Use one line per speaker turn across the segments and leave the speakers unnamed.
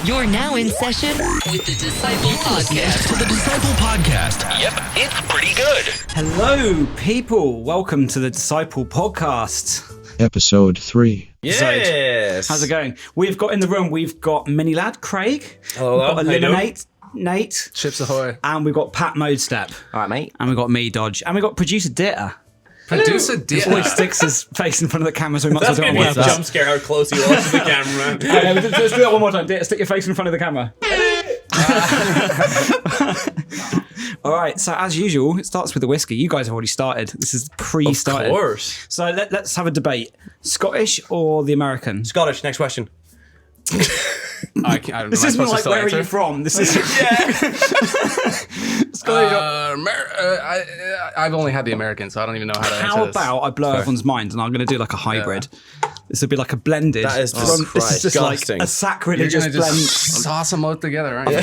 You're now in session with the Disciple Podcast.
The Disciple Podcast. Yep, it's pretty good.
Hello, people. Welcome to the Disciple Podcast.
Episode 3.
Yes.
How's it going? We've got in the room, we've got Mini Lad, Craig.
Hello.
We've got
How you doing?
Eliminate, Nate.
Chips ahoy.
And we've got Pat Modestep.
All right, mate.
And we've got me, Dodge. And we've got Producer Ditter.
Producer
He always
Ditter.
sticks his face in front of the camera so we might as
That's
well do
going
it
to
on
be a
purpose.
jump scare how close he was to the camera.
Okay, let's do that one more time. Ditter, stick your face in front of the camera. All right, so as usual, it starts with the whiskey. You guys have already started. This is pre-started.
Of course.
So let's have a debate. Scottish or the American?
Scottish, next question.
I don't know.
This isn't like, where are you from? This is...
I've only had the American, so I don't even know how to answer
How
this.
about I blow everyone's mind and I'm going to do like a hybrid. This would be like a blended.
That is just
this is just like
disgusting.
a
You're
sacrilegious
gonna
blend.
just sauce them both together, aren't you?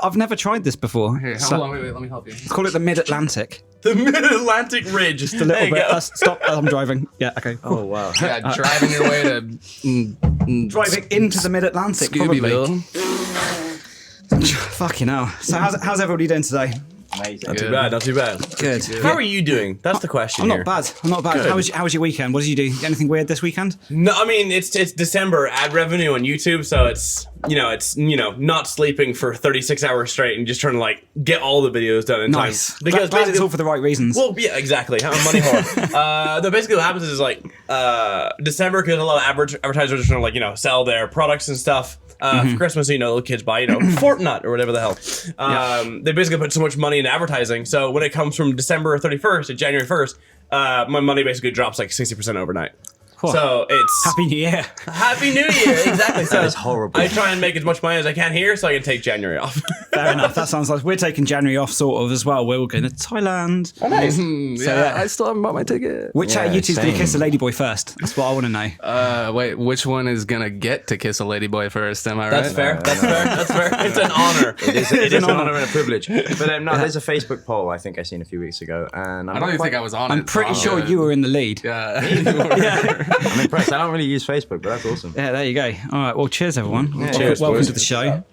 I've never tried this before.
Here,
So-
hold on, wait, let me help you.
Call it the Mid-Atlantic.
The Mid-Atlantic Ridge.
Just a little
There you
bit.
go.
Stop. I'm driving. Yeah. Okay.
Oh, wow.
Yeah, driving your way to
Driving into the Mid-Atlantic. Probably.
Scoobyville.
Fucking hell. So how's everybody doing today?
Not too bad, not too bad.
Good.
How are you doing? That's the question
I'm
here.
not bad. I'm not bad.
Good.
How was your weekend? What did you do? Anything weird this weekend?
No, I mean, it's December, ad revenue on YouTube, so it's not sleeping for 36 hours straight and just trying to, like, get all the videos done in
Nice.
time. Because
Glad it's
basically...
all for the right reasons.
Well, yeah, exactly. I'm a money whore. Basically what happens is, like, December, because a lot of advertisers are trying to, like, sell their products and stuff. For Christmas, little kids buy, Fortnite or whatever the hell. They basically put so much money into advertising. So when it comes from December 31st to January 1st, my money basically drops like 60% overnight. So it's
Happy New Year.
Happy New Year, exactly. So
That is horrible.
I try and make as much money as I can here, so I can take January off.
Fair enough. That sounds like we're taking January off, sort of, as well. We're all going to Thailand.
Yeah, I still haven't bought my ticket.
Which out of you two's going to
same.
kiss a ladyboy first? That's what I want to know.
Wait, which one is gonna get to kiss a ladyboy first? Am I right?
That's fair. That's fair. That's fair. It's an honor.
It is an honor and a privilege. But no, there's a Facebook poll I think I seen a few weeks ago, and
I don't even think I was on it.
I'm pretty
so
sure you were in the lead.
Yeah.
I'm impressed. I don't really use Facebook, but that's awesome.
Yeah, there you go. All right, well, cheers, everyone.
Cheers,
Welcome
boys.
to the show.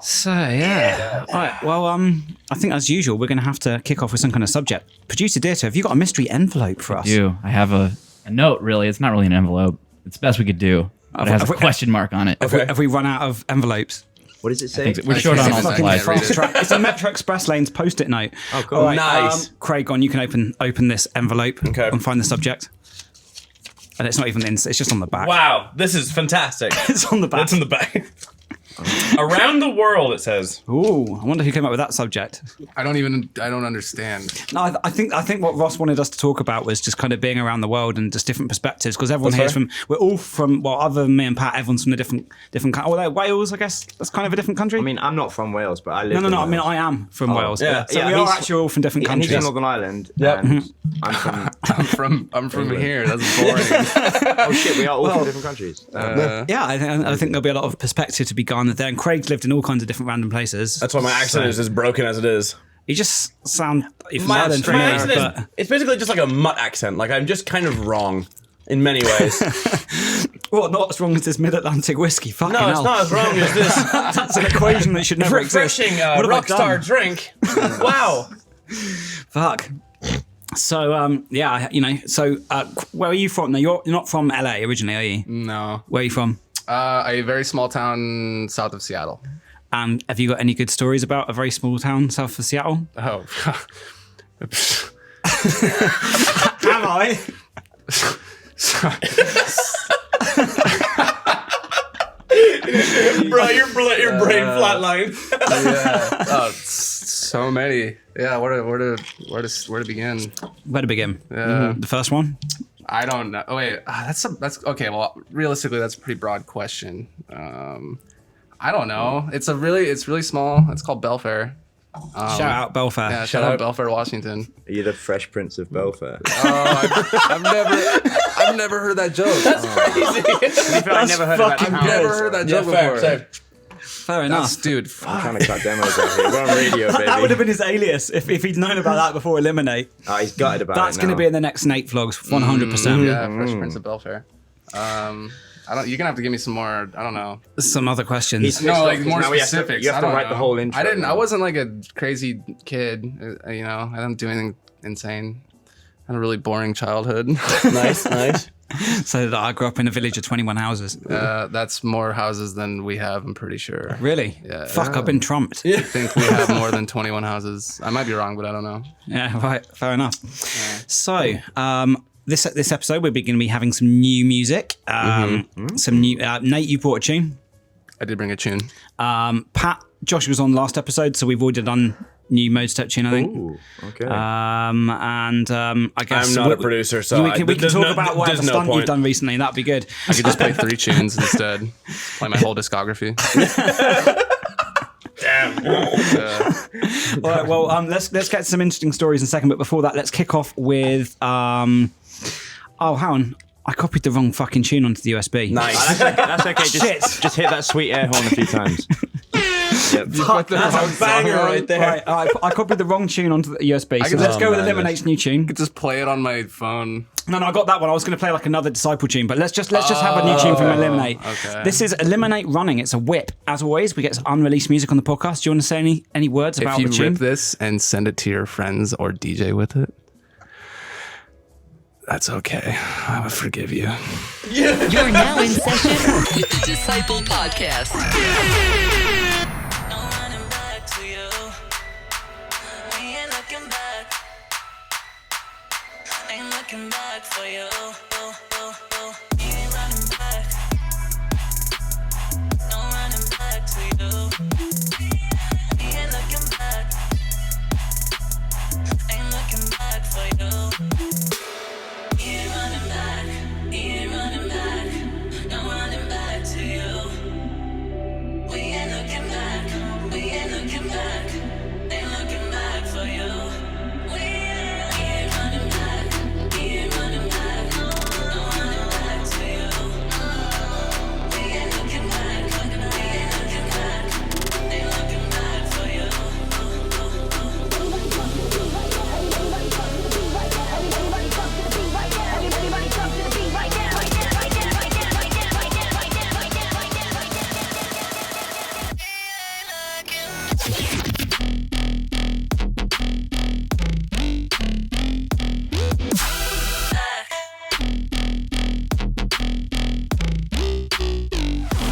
So, yeah. All right, well, I think as usual, we're going to have to kick off with some kind of subject. Producer Dieter, have you got a mystery envelope for us?
I have a note, really. It's not really an envelope. It's the best we could do. But it has a question mark on it.
Have we run out of envelopes?
What does it say?
We're short on all
Fucking
supplies.
read
Fast
it.
track. It's a Metro Express Lanes post-it note.
Oh, cool.
All right,
Nice.
Craig, go on, you can open this envelope and find the subject. And it's not even it's just on the back.
Wow, this is fantastic.
It's on the back.
That's in the back. Around the world, it says.
Ooh, I wonder who came up with that subject.
I don't understand.
No, I think what Ross wanted us to talk about was just kind of being around the world and just different perspectives, because everyone
That's
here's
fair.
we're all from, well, other than me and Pat, everyone's from a different country. Although Wales, I guess, that's kind of a different country.
I mean, I'm not from Wales, but I live.
no,
in
I mean,
Wales.
I am from Wales.
yeah.
So
Yeah,
we are
he's-
actually all from different
And he's
countries.
from Northern Ireland.
Yep.
And I'm from.
I'm from here. That's boring.
Oh shit, we are all from different countries.
Yeah, I think there'll be a lot of perspective to be garnered there. And Craig's lived in all kinds of different random places.
That's why my accent is as broken as it is.
You just sound from
My
Ireland to me,
accent
but
is, it's basically just like a mutt accent. Like, I'm just kind of wrong in many ways.
well, not as wrong as this Mid-Atlantic whiskey. Fucking
No, it's
hell.
not as wrong as this
That's an equation that should never exist.
refreshing
What have I
rockstar
done?
drink. Wow.
Fuck. So, where are you from? No, you're not from LA originally, are you?
No.
Where are you from?
A very small town south of Seattle.
And have you got any good stories about a very small town south of Seattle?
Oh.
Am I?
Bro, your brain flatline.
Yeah. Oh, so many. Yeah. Where to begin?
Where to begin?
Yeah.
The first one?
I don't know. Oh, wait. That's okay. Well, realistically, that's a pretty broad question. I don't know. It's really small. It's called Belfair.
Shout out Belfair.
Yeah. Shout out Belfair, Washington.
Are you the Fresh Prince of Belfair?
I've never heard that joke.
That's crazy.
I never heard
fucking
I've never heard that joke before.
Fair enough.
Dude,
I'm
fuck.
trying to cut demos out here. We're on radio, baby.
That would have been his alias if he'd known about that before Eliminate.
Oh, he's gutted about
That's
it
going to
now.
be in the next Nate vlogs, 100%.
Yeah, Fresh Prince of Belfair. You're gonna have to give me some more. I don't know.
Some other questions.
No, like more specifics.
You have to
I don't
write the
know.
whole intro.
I wasn't like a crazy kid. You know, I didn't do anything insane. I had a really boring childhood.
Nice.
So I grew up in a village of 21 houses.
That's more houses than we have. I'm pretty sure.
Really?
Yeah.
Fuck, I've been trumped.
I think we have more than 21 houses. I might be wrong, but I don't know.
Yeah, right. Fair enough. So, this episode, we're going to be having some new music. Some new. Nate, you brought a tune.
I did bring a tune.
Pat, Josh was on last episode, so we've already done new Modestep tune, I think.
Ooh, okay.
I guess
I'm not a producer, so
we can talk about whatever stunt you've done recently. That'd be good.
I could just play 3 tunes instead. Play my whole discography.
All right. Well, let's get some interesting stories in a second. But before that, let's kick off with. Oh, hang on. I copied the wrong fucking tune onto the USB.
Nice.
That's okay. Just hit that sweet air horn a few times.
That's a banger right there.
Right, I copied the wrong tune onto the USB. So let's go with Eliminate's new tune.
I could just play it on my phone.
No, I got that one. I was going to play like another Disciple tune, but let's just have a new tune from Eliminate.
Okay.
This is Eliminate Running. It's a whip. As always, we get some unreleased music on the podcast. Do you want to say any words about the
If you
tune?
rip this and send it to your friends or DJ with it, that's okay. I will forgive you.
You're now in session with the Disciple Podcast.
No running back to you. We ain't looking back. Ain't looking back for you. We ain't running back. No running back to you. We ain't looking back. Ain't looking back for you. We ain't running back. We ain't running back. No running back to you. We ain't looking back. We ain't looking back. Ain't looking back for you. We ain't running back. We ain't running back. No running back to you. We ain't looking back. We ain't looking back. Ain't looking back for you.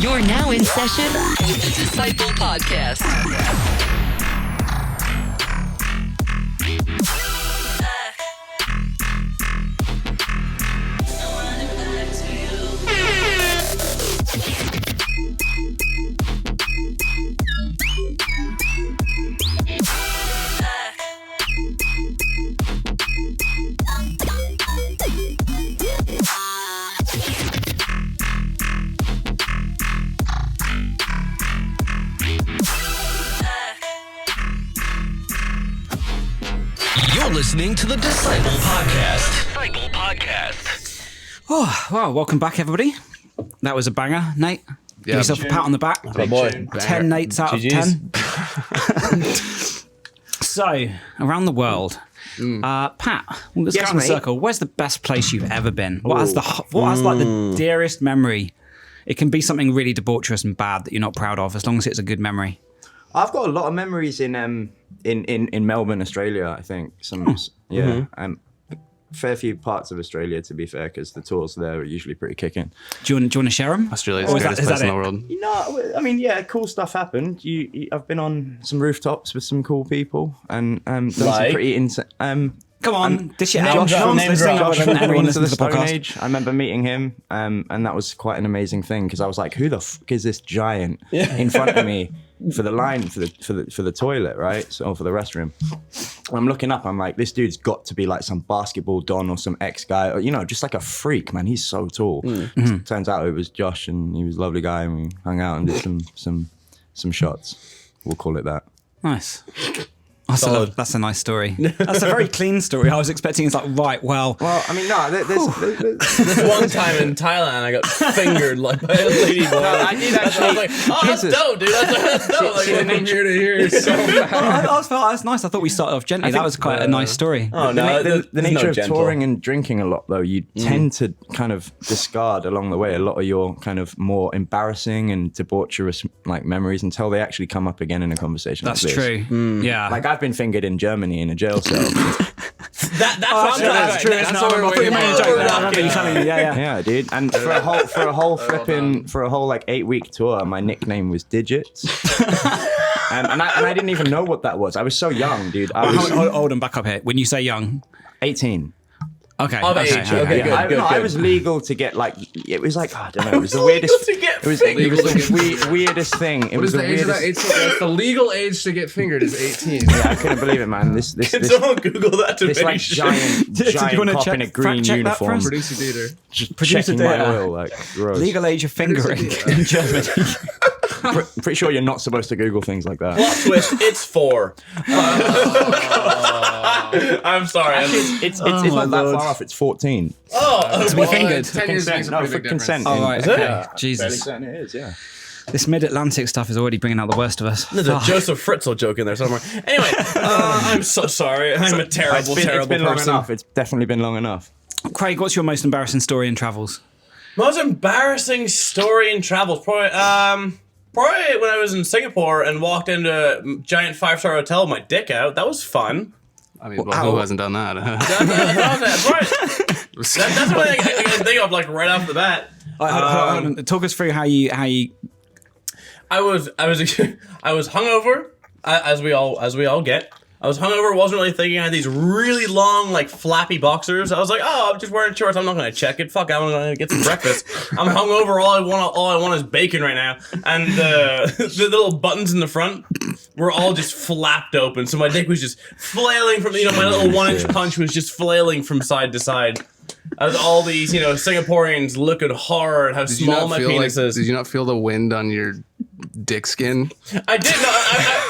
You're now in session with the Disciple Podcast.
No running back to you.
You're listening to the Disciple Podcast.
Oh, wow. Welcome back, everybody. That was a banger, Nate. Give
Yeah.
yourself a pat on the back.
Oh boy.
10 Nates out
GGs.
of 10. So, around the world, Pat, let's
Yes,
go in a
mate.
circle. Where's the best place you've ever been? What has like the dearest memory? It can be something really debaucherous and bad that you're not proud of, as long as it's a good memory.
I've got a lot of memories in Melbourne, Australia. I think fair few parts of Australia, to be fair, because the tours there are usually pretty kicking.
Do you want to share them?
Australia's
Or
the
is that-
greatest
is
place
that
in the
it?
world.
You know, I mean, yeah, cool stuff happened. I've been on some rooftops with some cool people and done some
Like?
pretty insane.
Come on, dish it out.
Josh
No one's
from
listening.
Josh
Everyone
Queens of
listens
the
to the
Stone
podcast.
Age. I remember meeting him, and that was quite an amazing thing because I was like, "Who the fuck is this giant in front of me for the line for the toilet, right? So for the restroom." I'm looking up. I'm like, "This dude's got to be like some basketball don or some ex guy, or just like a freak, man. He's so tall." Turns out it was Josh, and he was a lovely guy, and we hung out and did some shots. We'll call it that.
Nice.
Solid.
That's a nice story. That's a very clean story. I was expecting it's like, right, well,
Well, I mean, no, there's
This one time in Thailand, I got fingered like by a lady boy.
I did
I was
actually.
like, oh, that's
Jesus.
dope, dude. That's dope. Like,
See, the
from
nature-
here to here is so bad.
I felt that's nice. I thought we started off gently. That was quite a nice story.
Oh,
The,
no,
na- the
there's
nature
no
of
gentle.
touring and drinking a lot, though, you tend to kind of discard along the way a lot of your kind of more embarrassing and debaucherous like memories until they actually come up again in a conversation.
That's
like this.
true. Yeah.
Like I've been fingered in Germany in a jail cell.
That's what I'm
that's true.
That's
That's
what
I
we're
thought you made a
waiting
joke
for.
there. I remember you telling me. Yeah.
Yeah, dude. And for a whole like 8-week tour, my nickname was Digits. And I didn't even know what that was. I was so young, dude. I was
Hold on, back up here. When you say young,
18.
okay.
Of age. Okay, good,
I,
good,
no, I
good.
was legal to get like it was like I don't know. It was the weirdest.
to get
It was the weirdest thing. It
What
was
is the age of that?
weirdest.
That's the legal age to get fingered is 18.
Yeah, I couldn't believe it, man. This
Can someone Google that to
this
make
like
sure?
giant
wanna
cop
check-
in a green
fact check that for
uniform,
us?
Producer Dieter.
just
Producer
checking my
data.
oil. Like gross.
Legal age of fingering in Germany.
Pretty sure you're not supposed to Google things like that.
Plot twist, it's 4. I'm sorry.
It's not that far off. It's 14.
To be fingered.
10 years makes a
No,
pretty
for
big
consent.
difference.
Oh, right.
it?
Okay. Jesus.
Certain it is. Yeah.
This mid-Atlantic stuff is already bringing out the worst of us.
There's a Joseph Fritzl joke in there somewhere. Anyway, I'm so sorry. I'm a terrible,
It's
terrible
been long
person.
enough. It's definitely been long enough.
Craig, what's your most embarrassing story in travels?
Most embarrassing story in travels, probably when I was in Singapore and walked into a giant 5-star hotel with my dick out. That was fun.
I mean, well, who hasn't done that?
That's right. That's what I can think of, like right off the bat.
Hold on. Talk us through how you.
I was hungover, as we all get. I was hungover, wasn't really thinking. I had these really long, like flappy boxers. I was like, oh, I'm just wearing shorts. I'm not gonna check it. Fuck, I'm gonna get some breakfast. I'm hungover. All I want is bacon right now. And the little buttons in the front were all just flapped open. So my dick was just flailing from, my little 1-inch punch was just flailing from side to side. As all these, Singaporeans looking hard, how small my penis is.
Did you not feel the wind on your dick skin?
I did.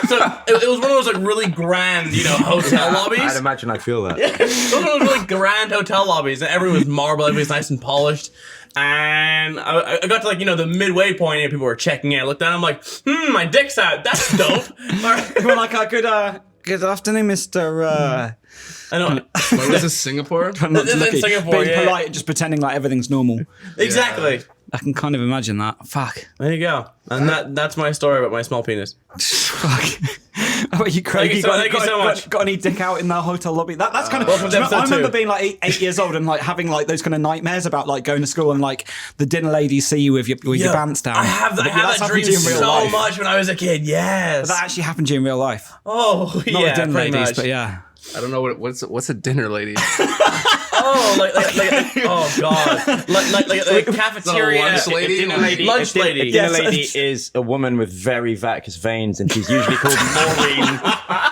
So it was one of those like really grand, hotel lobbies.
I'd imagine I feel that.
It was one of those really grand hotel lobbies, and everyone was marble, everything was nice and polished. And I got to the midway point, and people were checking in. I looked down, I'm like, my dick's out. That's dope.
Well, like, good afternoon, Mr.
I know.
What was this, Singapore?
I'm not
This is in
looking,
Singapore,
being
yeah.
polite, just pretending like everything's normal.
Exactly.
I can kind of imagine that. Fuck.
There you go. And that's my story about my small penis.
Fuck. How about you, Craig?
Thank you so much.
Got any dick out in the hotel lobby? That's kind of.
Welcome to
I
episode
remember
2.
being like 8 years old and like having like those kind of nightmares about like going to school and like the dinner ladies see you with your pants down.
I have
But
that
happened
dream
to you in real
so
life.
much when I was a kid. Yes.
That actually happened to you in real life.
Oh,
Not
yeah,
with dinner
pretty
ladies,
much.
but yeah.
I don't know what's a dinner lady.
Oh, like oh god, like cafeteria
lunch lady?
Dinner lady.
Lunch
a din-
lady.
A dinner
Yes.
lady is a woman with very vacuous veins, and she's usually called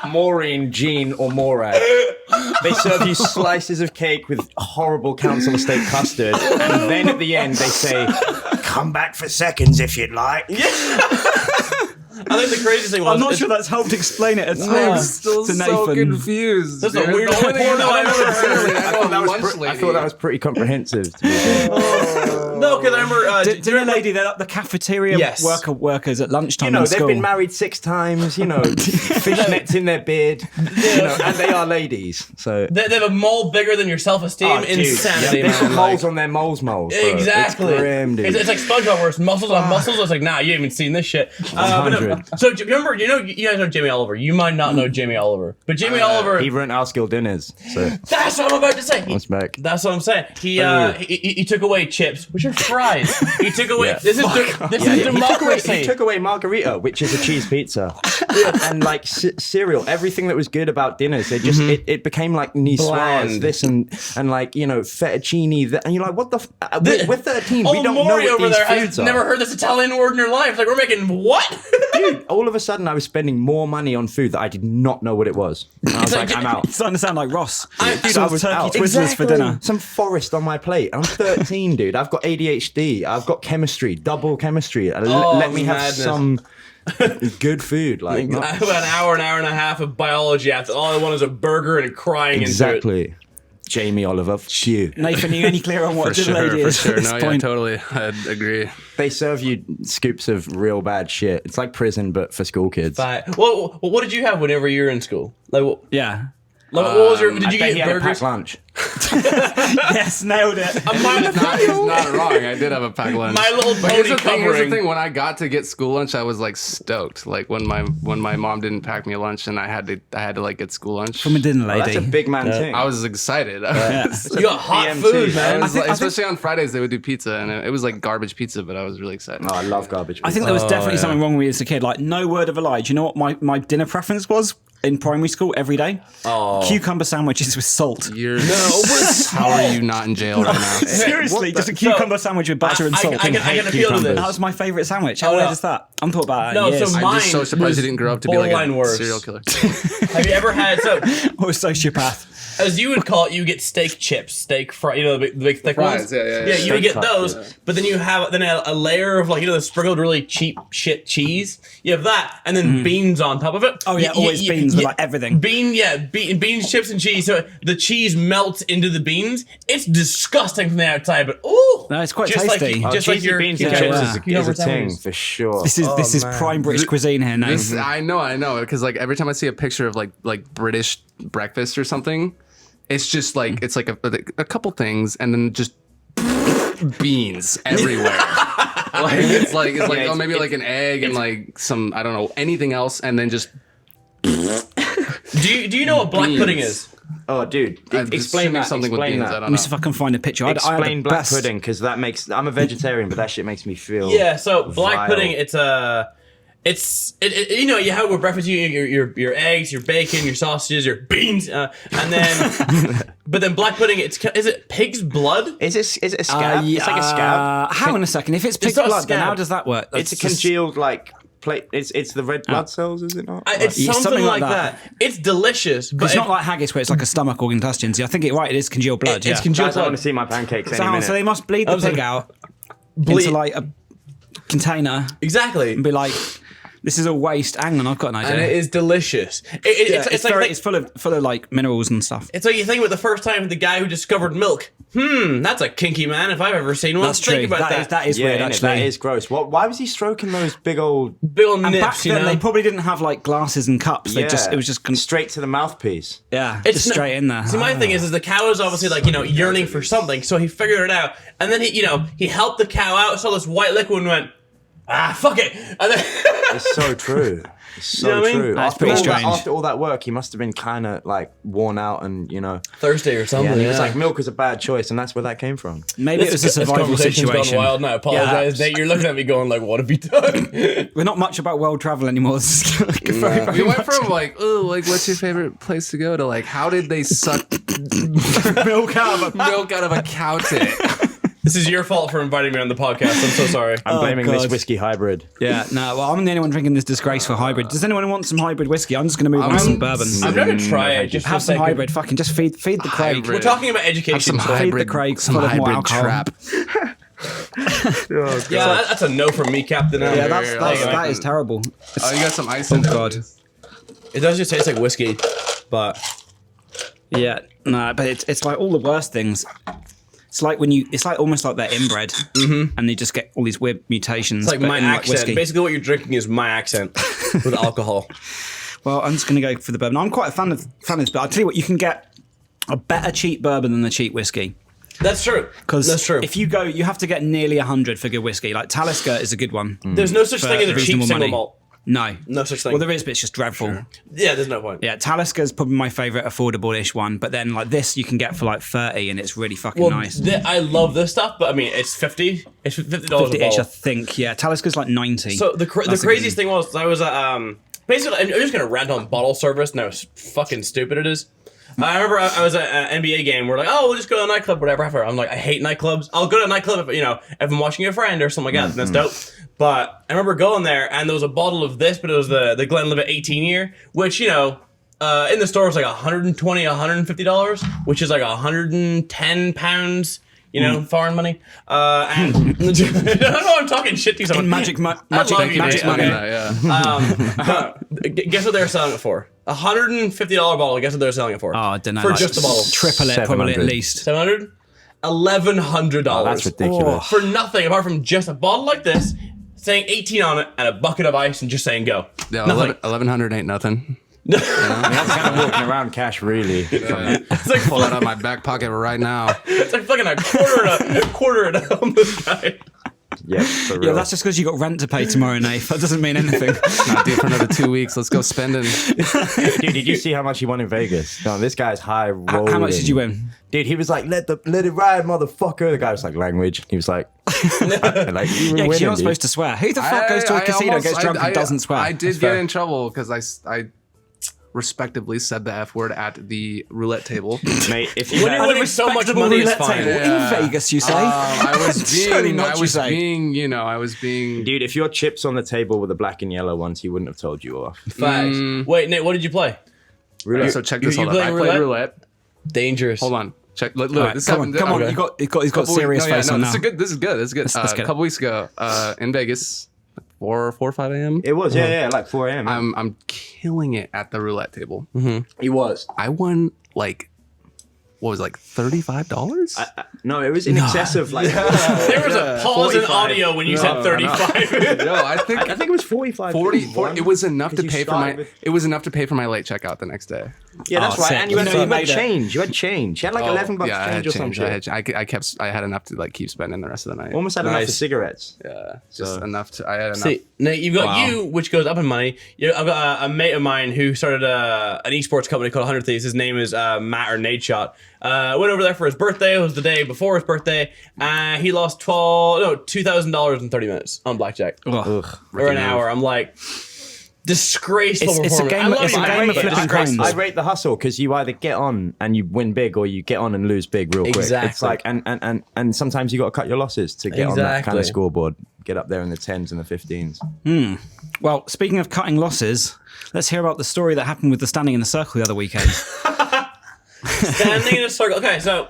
Maureen, Jean, or Morag. They serve you slices of cake with horrible council estate custard, and then at the end they say, "Come back for seconds if you'd like."
I think the craziest thing was
I'm not sure that's helped explain it at all.
I'm still
to
so
Nathan.
confused.
That's the
dude.
weirdest
only thing
porno I've ever heard.
I know a lunch
I
lady.
thought that was pretty comprehensive. To be fair.
no, because I remember
Dinner lady, they're like the cafeteria
Yes.
workers at lunchtime
You know,
in
they've
school.
been married 6 times. You know, fishnets in their beard. You know, and they are ladies. So.
they have a mole bigger than your self-esteem.
Oh, dude,
Insanity,
yeah, they put
man.
moles on their moles. Bro.
Exactly.
It's grim, dude.
It's like SpongeBob where it's muscles on muscles. It's like, nah, you haven't seen this shit. But no,
100.
so do you remember, you guys know Jamie Oliver. You might not know Jamie Oliver. But Jamie Oliver,
He ruined our school dinners. So
that's what I'm about to say.
what's back?
That's what I'm saying. He took away chips, which are fries. He took away.
Yeah.
This is democracy.
He took away margarita, which is a cheese pizza, and like cereal. Everything that was good about dinners, they just it became like niçoise,
Bland.
this and like fettuccine. That, and you're like, what the? We're 13. We don't know
Maury
what
over
these
there has
foods are.
never heard this Italian word in her life. Like, we're making what?
Dude, all of a sudden, I was spending more money on food that I did not know what it was. And I was like, I'm out.
It's starting to sound like Ross.
Dude,
Some
I was
turkey
out.
Twizzlers for dinner.
Some forest on my plate. I'm 13, dude. I've got ADHD. I've got chemistry, double chemistry. Let me have
madness.
Good food, like
I have an hour and a half of biology after all I want is a burger and crying into it.
exactly. Jamie Oliver, phew.
Nathan, are you any clear on what a diddle lady is?
For sure.
at this
No, yeah,
point?
totally. I'd agree.
They serve you scoops of real bad shit. It's like prison, but for school kids.
But well, what did you have whenever you were in school? Like,
Yeah.
what was your? Did
I
you
bet he
get
had a
burgers?
packed lunch.
Yes, nailed it.
A My
He's not wrong. I did have a packed lunch.
My Little
But here's
Pony
the thing. Here's the
covering.
thing. When I got to get school lunch, I was like stoked. Like when my mom didn't pack me a lunch, and I had to like get school lunch.
From a dinner
Oh,
lady.
that's a big man thing.
I was excited.
You got hot
BMT.
food,
I
man.
was like,
I think-
especially on Fridays, they would do pizza, and it was like garbage pizza, but I was really excited.
Oh, I love garbage.
I think there was definitely something wrong with me as a kid. Like, no word of a lie. Do you know what my dinner preference was in primary school every day? Cucumber sandwiches with salt.
How are you not in jail right now?
Seriously, just a cucumber sandwich with butter and salt.
I can appeal to this.
That was my favourite sandwich. How
Oh,
weird
no.
is that? I'm talking about that
No,
in years.
so
I'm just so
Mine
surprised
was
you didn't grow up to be like
borderline
a
worse.
serial killer.
Have you ever had so?
Or a sociopath.
As you would call it, you get steak chips, steak fry, the big thick
Fries,
ones.
yeah.
you would get
Steak
those,
fries,
but then you have a layer of the sprinkled really cheap shit cheese. You have that, and then beans on top of it.
Oh, yeah, always beans with, like, everything.
Beans, chips, and cheese. So the cheese melts into the beans. It's disgusting from the outside, but ooh,
No, it's quite
just
tasty.
Like, just like
cheesy
your
beans
yeah,
and chips
yeah.
is
You know
a
what I'm
thing
saying?
for sure.
This is
man.
prime British cuisine here, Nate.
I know, because like every time I see a picture of like British breakfast or something, it's just like it's like a couple things and then just beans everywhere. It's like oh maybe like an egg and like some I don't know anything else and then just.
Do you know what black
Beans.
pudding is?
Oh, dude,
I'm
explain
assuming
that.
something with
Explain
beans.
that.
I don't
Let me see
know.
if I can find a picture. I had
Explain
the
black
best-
pudding because that makes. I'm a vegetarian, but that shit makes me feel.
Yeah, so black
vile.
pudding, it's you know, you have it with breakfast, your eggs, your bacon, your sausages, your beans, and then but then black pudding, is it pig's blood?
Is it a scab? It's like a scab.
Hang on a second. If it's pig's
not a
blood, then
scab.
how does that work?
It's a
That's just-
congealed like plate. It's the red blood cells, is it not?
It's
Yeah,
something like that. It's delicious, but
It's not like haggis where it's like a stomach or intestines. I think it is congealed blood.
it's
yeah.
congealed
Guys, I want
blood.
to see my pancakes
So,
any
hang on,
minute.
so they must bleed the
was
pig
like-
out
Bleed-
into like a container
Exactly.
and be like, "This is a waste." Hang on, I've got an idea.
And it is delicious. It's like
it's full of like minerals and stuff.
it's like you think about the first time the guy who discovered milk. That's a kinky man if I've ever seen one.
That's
Think
true.
about
That is
yeah,
weird.
innit?
Actually,
That is gross. Why was he stroking those big old?
Big ol'
And back
nips, you
then
know.
they probably didn't have like glasses and cups. They
Yeah,
it was just
straight to the mouthpiece.
just straight in there.
See, my thing is the cow is obviously like yearning for something, so he figured it out, and then he helped the cow out, saw this white liquid, and went, fuck it, and then
It's so true. It's so
know what I mean?
true.
That's
After
pretty
all that,
strange.
after all that work, he must have been kind of like worn out and
Thursday or
Yeah,
something.
and he was like, milk is a bad choice, and that's where that came from.
Maybe it was a survival
conversation's
situation.
gone wild now. I apologize,
Yeah.
Nate. You're looking at me going like, "What have you done?"
We're not much about world travel anymore. This is like very, very
We went
much
from like, oh, like what's your favorite place to go to like, how did they suck
milk out of a
milk out of a cow tit?
This is your fault for inviting me on the podcast. I'm so sorry.
I'm blaming this
God.
whiskey hybrid.
Yeah, no, well, I'm the only one drinking this disgraceful hybrid. Does anyone want some hybrid whiskey? I'm just going to move on to some bourbon.
I'm going to try it. Just
Have
for
some
the sake of-
hybrid. Fucking just feed the Craig.
Hybrid.
We're talking about education.
Some
so-
hybrid,
Craig
some
full of more
hybrid
alcohol.
trap.
Yeah, that's a no from me, Captain.
Yeah,
Here,
that is terrible.
Oh, you got some ice in there.
God.
It does just taste like whiskey, but
Yeah, no, but it's like all the worst things. It's like it's like almost like they're inbred, and they just get all these weird mutations.
it's like
but
my
in,
accent.
whiskey.
Basically, what you're drinking is my accent with alcohol.
Well, I'm just going to go for the bourbon. I'm quite a fan of this, but I'll tell you what, you can get a better cheap bourbon than the cheap whiskey.
That's true.
Because
That's true.
if you go, you have to get nearly 100 for good whiskey. Like Talisker is a good one.
There's no such
for
thing as a cheap
reasonable
single
money.
malt.
No.
No such thing.
Well, there is, but it's just dreadful.
Yeah, there's no point.
Yeah, Talisker is probably my favourite affordable-ish one. But then, like this, you can get for like 30, and it's really fucking
Well,
nice.
I love this stuff, but I mean, it's $50. It's $50 a
50-ish, I
bottle.
think. Yeah, Talisker's like 90.
So the
That's a good
craziest
one.
thing was I was basically I'm just gonna rant on bottle service and how fucking stupid it is. I remember I was at an NBA game. We're like, oh, we'll just go to a nightclub, whatever. I'm like, I hate nightclubs. I'll go to a nightclub if I'm watching a friend or something like that. That's dope. But I remember going there and there was a bottle of this, but it was the Glenlivet 18 year, which in the store was like $120, $150, which is like £110 you know, foreign money. And I'm talking shit to someone.
Magic money.
Guess what they're selling it for? $150 bottle. Guess what they're selling it for?
Oh, I don't know.
For
like
just the bottle.
Triple it, probably at
700.
least.
700? $1,100.
Oh, that's ridiculous.
For nothing apart from just a bottle like this, saying 18 on it, and a bucket of ice, and just saying go.
Yeah,
Nothing.
1100 ain't nothing.
That's kind of walking around cash, really.
It's like
Pull that out of my back pocket right now.
it's like fucking a quarter at a homeless guy.
Yeah, for real.
Yeah, that's just because you got rent to pay tomorrow, Nate. That doesn't mean anything.
Not due for another 2 weeks. Let's go spending.
Dude, did you see how much he won in Vegas? No, this guy's high rolling.
How much did you win?
Dude, he was like, let it ride, motherfucker. The guy was like, language. He was like, like
Yeah, because you're not supposed to swear. Who the fuck goes to a casino, gets drunk, and doesn't swear?
I did get in trouble because I respectively said the F word at the roulette table.
Mate, if you
When you're winning so much money, it's fine.
In Vegas, you say?
I was
Surely
being,
not,
I
you
was
say.
being, you know, I was being.
Dude, if your chips on the table were the black and yellow ones, he wouldn't have told you off.
Facts. Wait, Nate, what did you play?
Really?
So check this
you
out. I
playing
played
roulette?
roulette.
Dangerous.
Hold on. Check. Look,
All right,
this
come on,
happened.
come on.
Okay.
He's got serious face on now.
This is good. This is good. This is good.
Let's
A
get it.
couple weeks ago, in Vegas, 4 or 5 a.m.
It was, yeah, like 4 a.m.
I'm killing it at the roulette table.
He was.
I won like, what was it, like $35?
No, it was in excess of like.
There was a pause in
45.
audio when you said 35.
No, I think
I think it was 45.
40.
You won.
It was enough to
'Cause you
pay for my.
started with-
It was enough to pay for my late checkout the next day.
Yeah, that's
Oh,
right.
sick.
And you had,
You know you
you had
made it.
change. You had change. You had like 11 bucks
I
change
had
or some
change.
shit.
I had enough to like keep spending the rest of the night.
Almost had enough for
Nice.
cigarettes.
Yeah, just
So-
enough to. I had enough.
See, Nate, you've got
Wow.
you, which goes up in money. I've got a mate of mine who started an esports company called 100 Thieves. His name is Matt or Nate Shot. Went over there for his birthday. It was the day before his birthday. He lost $2,000 in 30 minutes on blackjack.
Ugh.
Or an hour. I'm like, disgraceful
It's a
performance.
game-
I love
it's a
it.
game of
I
flipping
rate it.
coins.
I rate the hustle because you either get on and you win big or you get on and lose big real quick.
Exactly.
It's like and sometimes you got to cut your losses to get on that kind of
Exactly.
scoreboard. Get up there in the 10s and the 15s.
Well, speaking of cutting losses, let's hear about the story that happened with the standing in the circle the other weekend.
Standing in a circle. Okay, so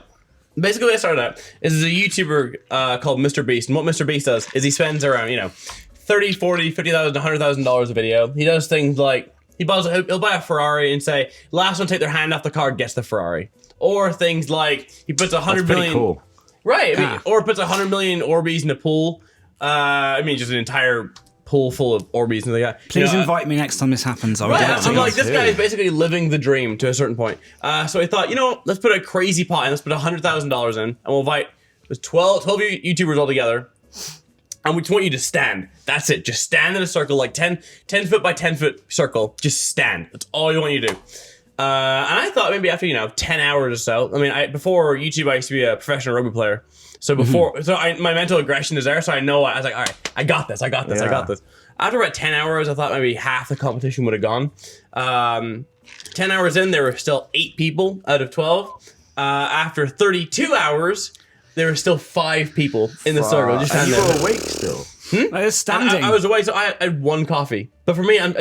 basically, what I started out is a YouTuber called Mr. Beast, and what Mr. Beast does is he spends around $30,000, $40,000, $50,000, $100,000 a video. He does things like he'll buy a Ferrari and say, "Last one to take their hand off the car gets the Ferrari," or things like he puts
That's
100
pretty
million.
cool.
Right, or puts 100 million Orbeez in a pool. Just an entire pool full of Orbeez and the guy.
Please invite me next time this happens. I would
Right,
like to
I'm
go.
like, this guy is basically living the dream to a certain point. So I thought, let's put a crazy pot in. Let's put $100,000 in, and we'll invite 12 YouTubers all together. And we just want you to stand. That's it. Just stand in a circle, like 10 foot by 10 foot circle. Just stand. That's all you want you to do. And I thought maybe after 10 hours or so. I mean, before YouTube, I used to be a professional rugby player. So my mental aggression is there. So I know I was like, all right, I got this. I got this. After about 10 hours, I thought maybe half the competition would have gone. 10 hours in, there were still 8 people out of 12. After 32 hours, there were still 5 people in the circle. Just
And you
standing
were
there.
awake still.
They're standing.
I was away, so I had 1 coffee. But for me, I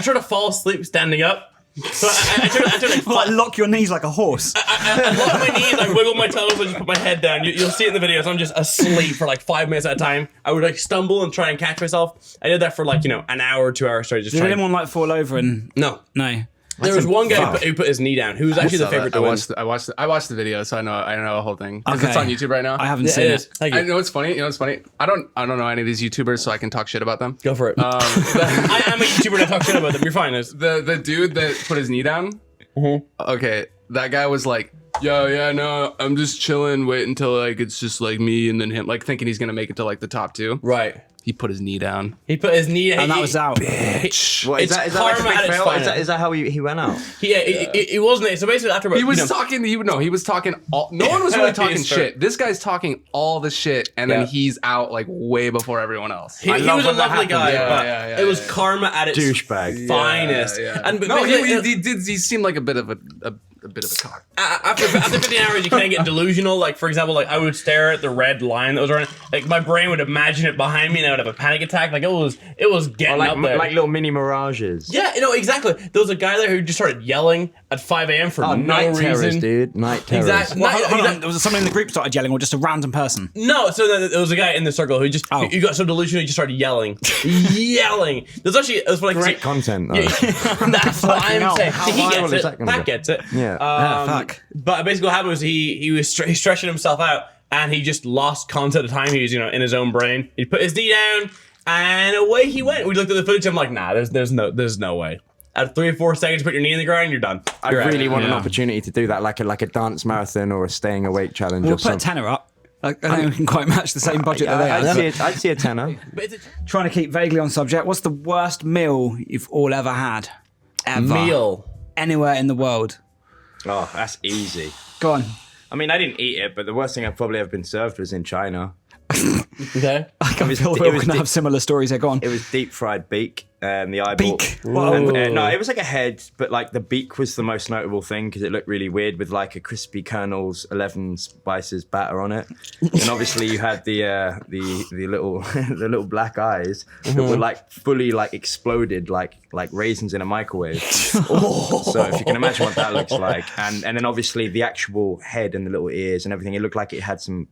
try to fall asleep standing up. So I try to
like, lock your knees like a horse.
I lock my knees, I wiggle my toes, I just put my head down. You'll see it in the videos. I'm just asleep for like 5 minutes at a time. I would stumble and try and catch myself. I did that for an hour or 2 hours straight. Just
Did
trying.
anyone fall over and...
No.
No.
There was one guy who put his knee down, who was actually the
saw
favorite
that.
to win.
I watched the video, so I know the whole thing. 'Cause
Okay.
It's on YouTube right now.
I haven't
Yeah,
seen
it
it.
is. Thank you.
I know it's funny. I don't know any of these YouTubers, so I can talk shit about them.
Go for it. I'm a YouTuber and I talk shit about them. You're fine.
The dude that put his knee down. Okay, that guy was like, yeah, no, I'm just chilling, wait until it's just me and then him, thinking he's gonna make it to the top 2.
Right.
He put his knee down.
He put his knee
And that was out.
What,
It's
is that like a
karma
big
at its
fail?
finest.
Is that how he went out?
Yeah, it wasn't. So basically, after about,
He was talking. He was talking. No one was really talking
He's fair.
shit. This guy's talking all the shit, and
Yeah.
then he's out way before everyone else.
He
I
was
love
a
when that
lovely
happens.
guy,
Yeah,
but
yeah,
it was
yeah.
karma at its
Douchebag.
finest.
Yeah.
And
No,
basically,
he seemed like a bit of a cock.
after 15 hours, you kind of get delusional. For example, I would stare at the red line that was around. My brain would imagine it behind me, and I would have a panic attack. It was getting
Or
up there.
like little mini mirages.
Yeah, exactly. There was a guy there who just started yelling at 5 a.m. for
Oh,
no
night terrors,
reason.
dude. Night terrors.
Exactly.
Well, hold on. Was someone in the group started yelling, or just a random person?
No, so then there was a guy in the circle who just he got so delusional he just started yelling, yelling. There's actually it was like
Great content, though.
That's what I'm saying.
How
He
viral
gets
is
it.
that gonna
Pat
go?
gets it.
Yeah.
Fuck.
But basically, what happened was he was stretching himself out, and he just lost concept of time. He was in his own brain. He put his knee down, and away he went. We looked at the footage. I'm like, nah, there's no way. At 3 or 4 seconds, put your knee in the ground, you're done.
I
You're out.
really want an opportunity to do that, like a dance marathon or a staying awake challenge.
We'll
or
put a
something.
tenner up. I don't think we can quite match the same budget that they have.
I'd see a tenner.
But it's
Trying to keep vaguely on subject. What's the worst meal you've all ever had?
a
Ever.
meal.
Anywhere in the world.
Oh, that's easy.
Go on.
I mean, I didn't eat it, but the worst thing I've probably ever been served was in China.
Okay.
I feel
it
we're
was
going to
deep-
have similar stories here. Go on.
It was deep fried beak, and the eyeball.
Beak?
And, no, it was like a head, but like the beak was the most notable thing because it looked really weird with like a crispy Colonel's 11 spices batter on it, and obviously you had the little the little black eyes that were like fully like exploded like raisins in a microwave. So if you can imagine what that looks like, and then obviously the actual head and the little ears and everything, it looked like it had some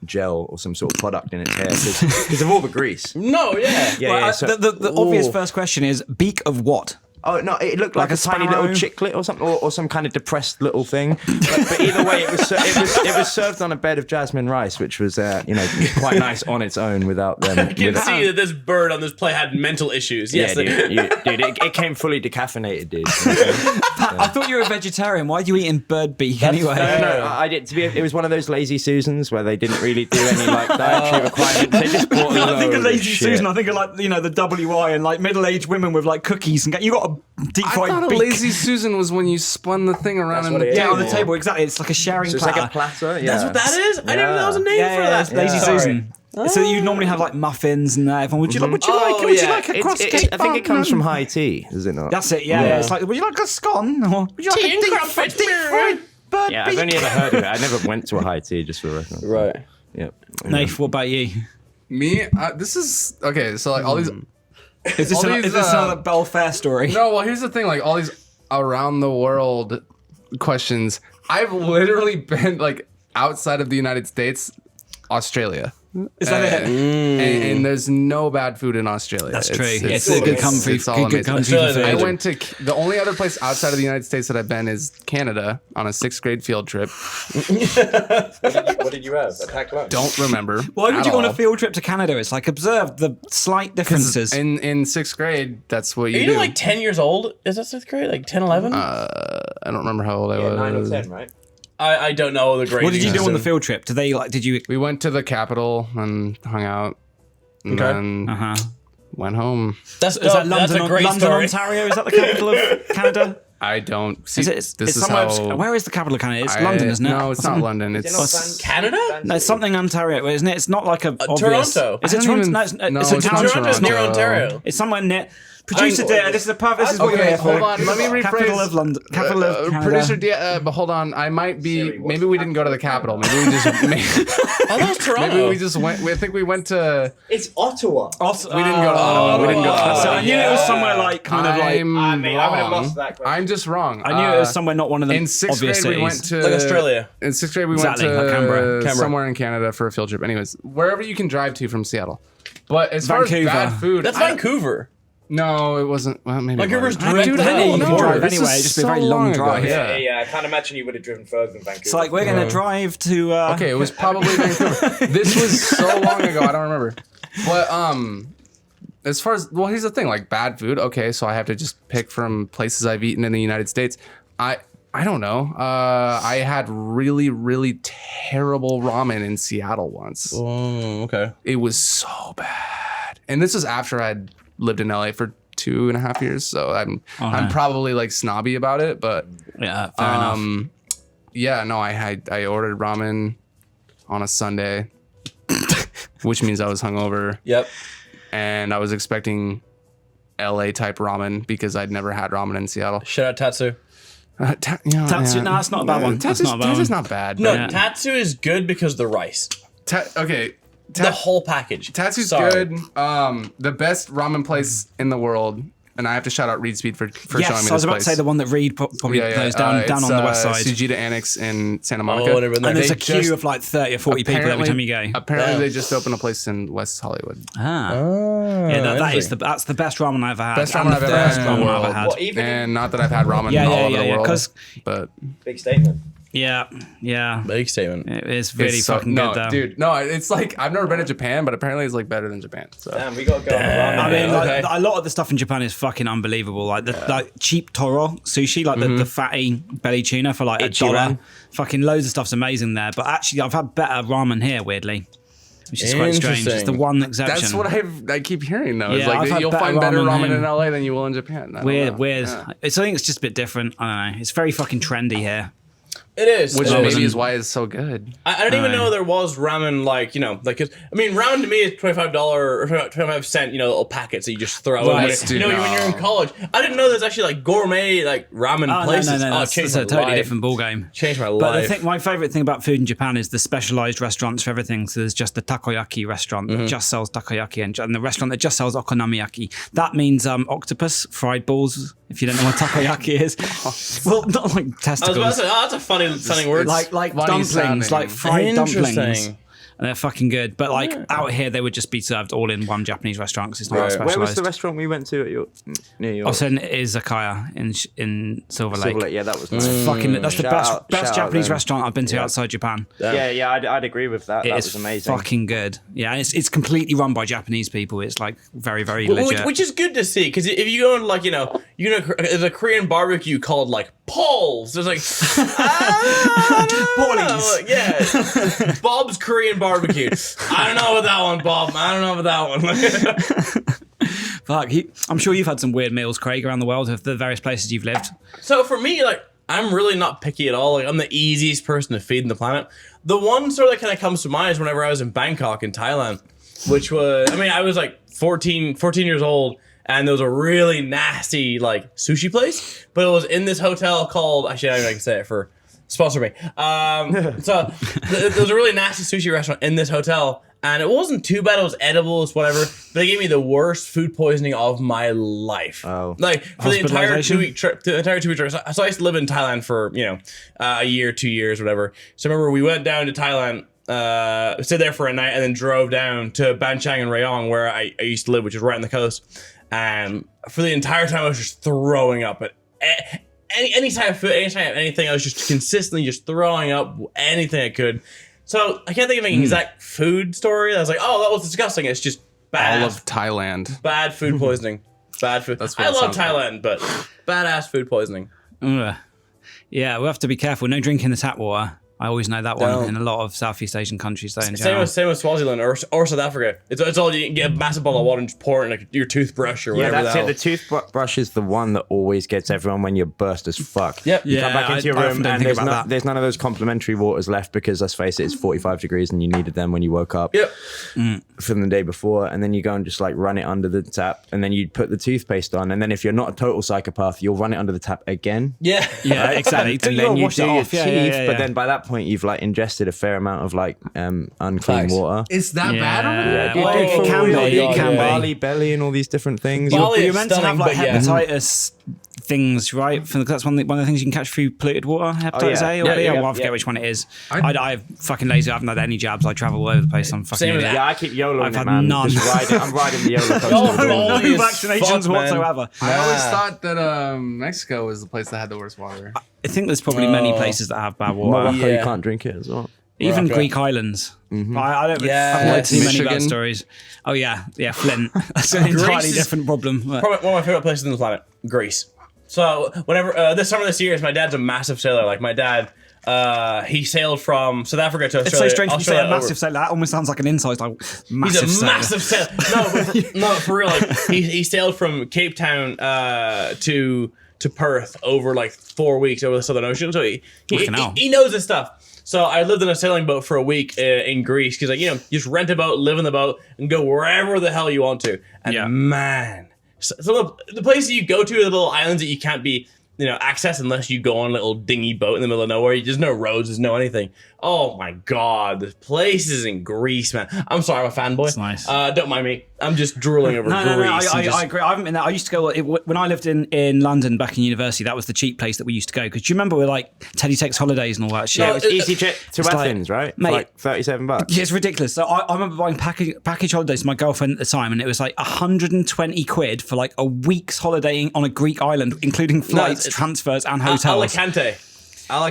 gel or some sort of product in its hair because of all the grease.
No, yeah.
Yeah,
Well,
yeah. So,
the obvious first question is beak of what?
oh no, it looked like
Like
a
a
tiny
sparrow?
little chiclet or something, or some kind of depressed little thing. But either way, it was served on a bed of jasmine rice, which was quite nice on its own without them.
I can see that this bird on this play had mental issues.
Yeah,
Yes,
dude, it came fully decaffeinated, dude.
I thought you were a vegetarian. Why are you eating bird beak anyway?
No, I did. It was one of those lazy Susans where they didn't really do any like dietary requirements. They just bought
I think of
loads
Lazy
shit.
Susan. I think of like the WI and like middle-aged women with like cookies and you got a deep
I
fried
thought a
beak.
Lazy Susan was when you spun the thing around
That's
in
what
the
it is.
Yeah, on the
Yeah.
table, exactly. It's like a sharing
So it's
platter.
like a platter. Yeah.
That's what that is? I didn't know that was a name
yeah,
for
yeah,
that.
it's Lazy
Sorry.
Susan. So you normally have like muffins and everyone, would you like
Oh,
would you
yeah.
like a crust cake?
I think it comes from high tea, does it not?
That's it, yeah. It's like, would you like a scone? Or would you like
Tea
a
and
deep
crumpets.
fried bird
Yeah,
beak?
I've only ever heard of it. I never went to a high tea, just for reference.
Right.
Yep.
Nath, what about you?
Me, this is okay. So like all these.
Is this,
All these,
another Belfair story?
No, well, here's the thing. Like all these around the world questions. I've literally been like outside of the United States, Australia.
Is that it?
And there's no bad food in Australia.
That's true. It's
all
a good
amazing.
country.
It's all
Good
amazing.
country for
Australia,
I
food.
went to the only other place outside of the United States that I've been is Canada on a 6th grade field trip.
What did you have? A packed lunch?
Don't remember.
Why would
at
you go on a
all.
field trip to Canada? It's like observe the slight differences.
In 6th grade, that's what
Are
you
you
do.
like 10 years old? Is that 6th grade? Like 10, 11?
I don't remember how old I
Yeah,
was.
9 or 10, right?
I don't know the grade.
What did you do on the field trip? Did you?
We went to the capital and hung out, and
Okay.
then went home.
That's,
Is that
that's
London,
a great
London,
story.
Ontario? Is that the capital of Canada?
I don't see.
Is it?
this
It's
is
somewhere.
how.
Where is the capital of Canada? It's
I-
London, isn't it?
No, it's not London. It's
Canada?
No, it's something Ontario, isn't it? It's not like a obvious.
Toronto.
Is it
I don't
Toronto?
even-
No, it's,
no,
it's a
it's not
town.
Toronto's
Toronto.
near Ontario.
It's somewhere near. Producer Dare, this is a perfect. This is what
Okay,
you're here for.
hold on, let me rephrase.
Capital of London. Capital of Canada.
producer. But hold on, I might be. Maybe we didn't go to the capital. Maybe we just. Maybe,
Oh, that was Toronto.
maybe we just went. I think we went to.
It's Ottawa.
Also,
We didn't go to Ottawa. We didn't go to Ottawa.
So I knew it was somewhere like kind of like.
I'm
I mean, I would have
wrong.
lost that question.
I'm just wrong.
I knew it was somewhere not one of the
In 6th
obvious
grade, we went
cities.
to
Like Australia.
In 6th grade, we
Exactly,
went to
like Canberra.
somewhere in Canada for a field trip. Anyways, wherever you can drive to from Seattle. But as far
Vancouver.
as bad food,
That's
I-
Vancouver.
No, it wasn't. Well, maybe
Vancouver's
it wasn't.
direct
Dude,
to
I
hell.
don't
You can
know.
drive
This
anyway,
is
it'd just be a
so
very long
ago.
drive.
Yeah.
I can't imagine you would have driven further than Vancouver.
It's like we're gonna drive to.
Okay, it was probably Vancouver. This was so long ago, I don't remember. But as far as here's the thing, like bad food. Okay, so I have to just pick from places I've eaten in the United States. I don't know. I had really, really terrible ramen in Seattle once.
Oh, okay.
It was so bad, and this was after I'd lived in LA for 2.5 years. So I'm probably like snobby about it, but
Yeah, fair enough.
yeah, no, I ordered ramen on a Sunday, which means I was hungover,
Yep.
and I was expecting LA type ramen because I'd never had ramen in Seattle.
Shout out Tatsu.
Tatsu, no, that's not a bad one. That's not a bad
Tatsu's
one.
not bad.
No,
Yeah.
Tatsu is good because the rice.
Okay.
The whole package.
Tatsu's
Sorry.
good. The best ramen place in the world and I have to shout out Reed Speed for showing me
Yes,
this
I was about
place.
to say the one that Reed probably knows down
It's,
on the west side.
Sujita Annex in Santa Monica.
never been there.
And there's
They
a queue of like 30 or 40 people every time you go.
Apparently,
Damn.
they just opened a place in West Hollywood.
That's the best ramen I've ever had.
Best
And
ramen
the
I've ever
first
had in the
ramen I've
world.
ever had.
Well, even
And not that I've had ramen
Yeah,
all
yeah,
over
yeah,
the
yeah,
world,
'cause-
but
big statement.
Yeah.
Big statement.
It's really
it's so-
fucking
no,
good though.
dude. No, it's like I've never been to Japan, but apparently it's like better than Japan. So
Damn, we got to go on the ramen.
I mean,
Okay.
a lot of the stuff in Japan is fucking unbelievable. Like the like cheap toro sushi, like the fatty belly tuna for like $1.
Ichiran.
Fucking loads of stuff's amazing there. But actually, I've had better ramen here, weirdly, which is quite strange. It's the
Interesting.
one exception.
that's what I keep hearing though. It's
Yeah, I've
like
had
you'll
better
find better
ramen
ramen
here.
in LA than you will in Japan. I don't know.
Weird.
Yeah.
I think it's just a bit different. I don't know. It's very fucking trendy here.
It is.
Which
It is.
maybe is why it's so good.
I didn't even know there was ramen, like, you know, like, 'cause, I mean, ramen to me is $25 or 25 cent, you know, little packets that you just throw in.
Right.
You know, when you're in college. I didn't know there's actually like gourmet, like ramen places.
No.
Oh, it
That's
changed
a
my
totally
life.
different ballgame.
Changed my
But
life.
my favorite thing about food in Japan is the specialized restaurants for everything. So there's just the takoyaki restaurant that just sells takoyaki and the restaurant that just sells okonomiyaki. That means octopus, fried balls, if you don't know what takoyaki is. Well, not like
I was about
testicles.
to say, oh, that's a funny sounding word.
Like
funny
dumplings,
sounding.
like fried dumplings.
Interesting.
And they're fucking good. But like out here, they would just be served all in one Japanese restaurant because it's not
Right.
specialized.
Where was the restaurant we went to near your
Also, in izakaya in Silver Lake.
Silver Lake? Yeah, that was nice.
That's the
Shout
best
out-
best
shout out
Japanese
them.
restaurant I've been to outside Japan.
Yeah, I'd agree with that. That
It's
was amazing.
fucking good. Yeah, and it's completely run by Japanese people. It's like very, very legit.
Which is good to see, because if you go in, like, you know, there's a Korean barbecue called like Paul's. There's like
Paulies.
yeah, Bob's Korean barbecue. I don't know about that one, Bob. I don't know about that one.
Fuck, I'm sure you've had some weird meals, Craig, around the world of the various places you've lived.
So for me, like, I'm really not picky at all. Like, I'm the easiest person to feed on the planet. The one sort of that kind of comes to mind is whenever I was in Bangkok in Thailand, which was, I mean, I was like 14 years old, and there was a really nasty like sushi place, but it was in this hotel called, actually I don't know if I can say it for sponsor me. So there was a really nasty sushi restaurant in this hotel, and it wasn't too bad. It was edible, it was whatever. But they gave me the worst food poisoning of my life.
Oh.
Like for the entire
Hospitalization?
2 week trip. The entire 2 week trip. So I used to live in Thailand for a year, 2 years, whatever. So I remember we went down to Thailand. Stayed there for a night and then drove down to Ban Chang and Rayong, where I used to live, which is right on the coast. And for the entire time, I was just throwing up at any type of food, any type of anything. I was just consistently just throwing up anything I could. So I can't think of an exact food story. I was like, oh, that was disgusting. It's just bad.
All of Thailand.
Bad food poisoning. Bad food.
That's what
I
it
love
sounds like.
Thailand, but badass food poisoning.
Ugh. Yeah, we have to be careful. No drinking the tap water. I always know that one
Don't.
in a lot of Southeast Asian countries. Though, in
Same
general.
with Swaziland or South Africa. It's all you can get a massive bottle of water and just pour it in like your toothbrush or
Yeah,
whatever.
that's
the
it.
hell.
The toothbrush is the one that always gets everyone when you're burst as fuck.
Yep.
You
Yeah,
come back into your
I
room
often don't
and
think
there's,
about that.
there's none of those complimentary waters left because, let's face it, it's 45 degrees and you needed them when you woke up
Yep.
from the day before. And then you go and just like run it under the tap and then you put the toothpaste on. And then if you're not a total psychopath, you'll run it under the tap again.
Yeah.
Yeah, exactly.
And
So you
then
gotta
you
wash
do
it
your
off.
teeth,
Yeah.
but then by that point you've like ingested a fair amount of like unclean
Facts.
water.
Is that bad over there?
Well,
Dude,
it
for
can
real,
be.
you
It
get
can be.
barley belly and all these different things.
Barley
You're
is
meant to have
stunning,
like
but yeah.
hepatitis things, right? That's one of the things you can catch through polluted water. Hepatitis
yeah.
A or
Yeah,
B.
yeah,
Well, I forget
yeah.
which one it is. I'm fucking lazy. I haven't had any jabs. I travel all over the place. I'm fucking
Same as
idiot.
Yeah, I keep YOLOing
I've
it,
had
man.
none.
Just I'm riding the YOLO coaster.
Y'all
with it all.
balls.
No
as
vaccinations
fuck, man.
whatsoever.
I always thought that Mexico was the place that had the worst water.
I think there's probably many places that have bad water.
Morocco, you
Yeah.
can't drink it as well.
Even
Morocco.
Greek islands. I don't.
Yeah.
I've heard too many bad
Michigan.
stories. Oh yeah, Flint. That's an entirely
is-
different problem. But-
Probably one of my favorite places on the planet, Greece. So whenever this summer this year, my dad's a massive sailor. Like my dad, he sailed from South Africa to Australia.
It's so strange to say a
Australia
massive sailor. That almost sounds like an insult. Like massive
He's a
sailor.
massive sailor. No, for real. Like, he sailed from Cape Town to Perth over like 4 weeks over the Southern Ocean. So
Fucking hell.
he knows this stuff. So I lived in a sailing boat for a week in Greece because, like, you just rent a boat, live in the boat, and go wherever the hell you want to. And
Yeah.
man, some of the places you go to are the little islands that you can't be access unless you go on a little dinghy boat in the middle of nowhere. There's no roads, there's no anything. Oh my god, the places in Greece, man. I'm sorry, I'm a fanboy.
It's nice.
Don't mind me. I'm just drooling over Greece.
No, I agree. I haven't been there. I used to go when I lived in London back in university. That was the cheap place that we used to go. Because do you remember we're like Teddy Takes Holidays and all that shit?
Yeah, it was easy trip to Athens, right?
Mate,
For like $37.
Yeah, it's ridiculous. So I remember buying package holidays to my girlfriend at the time, and it was like 120 quid for like a week's holidaying on a Greek island, including flights, transfers, and hotels.
Alicante.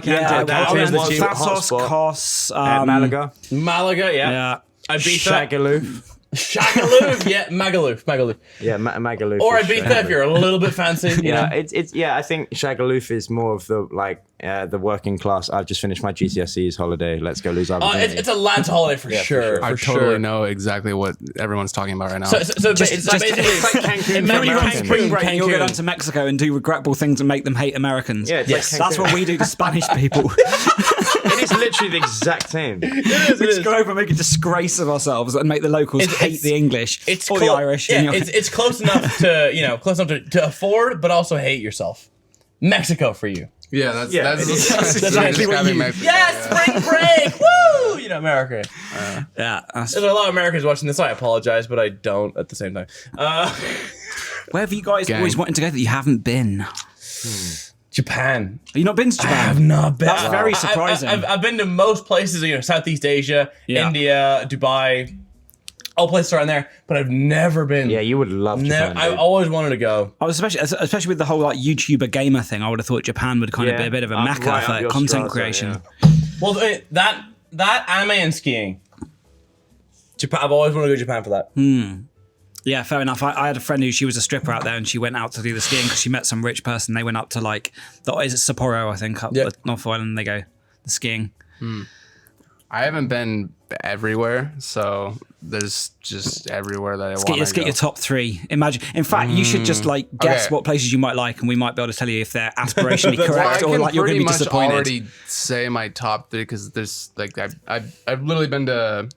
Yeah,
that is the cheap
Thassos,
hotspot.
Kos,
Malaga.
Malaga, yeah.
yeah.
Ibiza.
Shagaloo.
Shagaloo, yeah, Magaluf.
Yeah, Magaluf.
Or
is
Ibiza
Shagaloo.
if you're a little bit fancy. You know?
it's I think Shagaloof is more of the working class. I've just finished my GCSEs holiday. Let's go lose our virginity.
It's a lad's holiday for sure.
I
for
totally
sure.
know exactly what everyone's talking about right now.
So basically,
it's like Cancun
Remember
for
you go on
Americans.
spring break and you'll go
Cancun.
down to Mexico and do regretful things and make them hate Americans.
Yeah, it's
Yes.
like
That's
Cancun.
what we do to Spanish people.
It is literally the exact same.
We just go over and make a disgrace of ourselves and make the locals hate the English or the Irish.
Yeah,
and you're-
it's close enough to close enough to afford, but also hate yourself. Mexico for you.
yeah, that's
exactly
exactly
what you-
Mexico.
Yes, spring break. Woo! America.
yeah.
There's a lot of Americans watching this. I apologize, but I don't at the same time.
Where have you guys
Gang.
always wanted to go that you haven't been?
Japan.
Have you not been to Japan?
I have not been.
That's very surprising.
I've been to most places, Southeast Asia,
Yeah.
India, Dubai, all places around there, but I've never been.
Yeah, you would love Japan.
I've
dude.
always wanted to go.
I was especially with the whole like YouTuber gamer thing. I would have thought Japan would kind of be a bit of a mecca
right up
for
your
content
strata,
creation.
yeah.
Well, that anime and skiing. Japan. I've always wanted to go to Japan for that.
Yeah, fair enough. I had a friend she was a stripper out there, and she went out to do the skiing because she met some rich person. They went up to is it Sapporo, I think, up the North Island. They go the skiing.
I haven't been everywhere, so there's just everywhere that I want to go.
Let's get your top three. Imagine. In fact, you should just guess
Okay.
what places you might like, and we might be able to tell you if they're aspirationally
Well,
correct
I
or
can
like you're going to
pretty
be
much
disappointed.
already say my top three because there's I've literally been to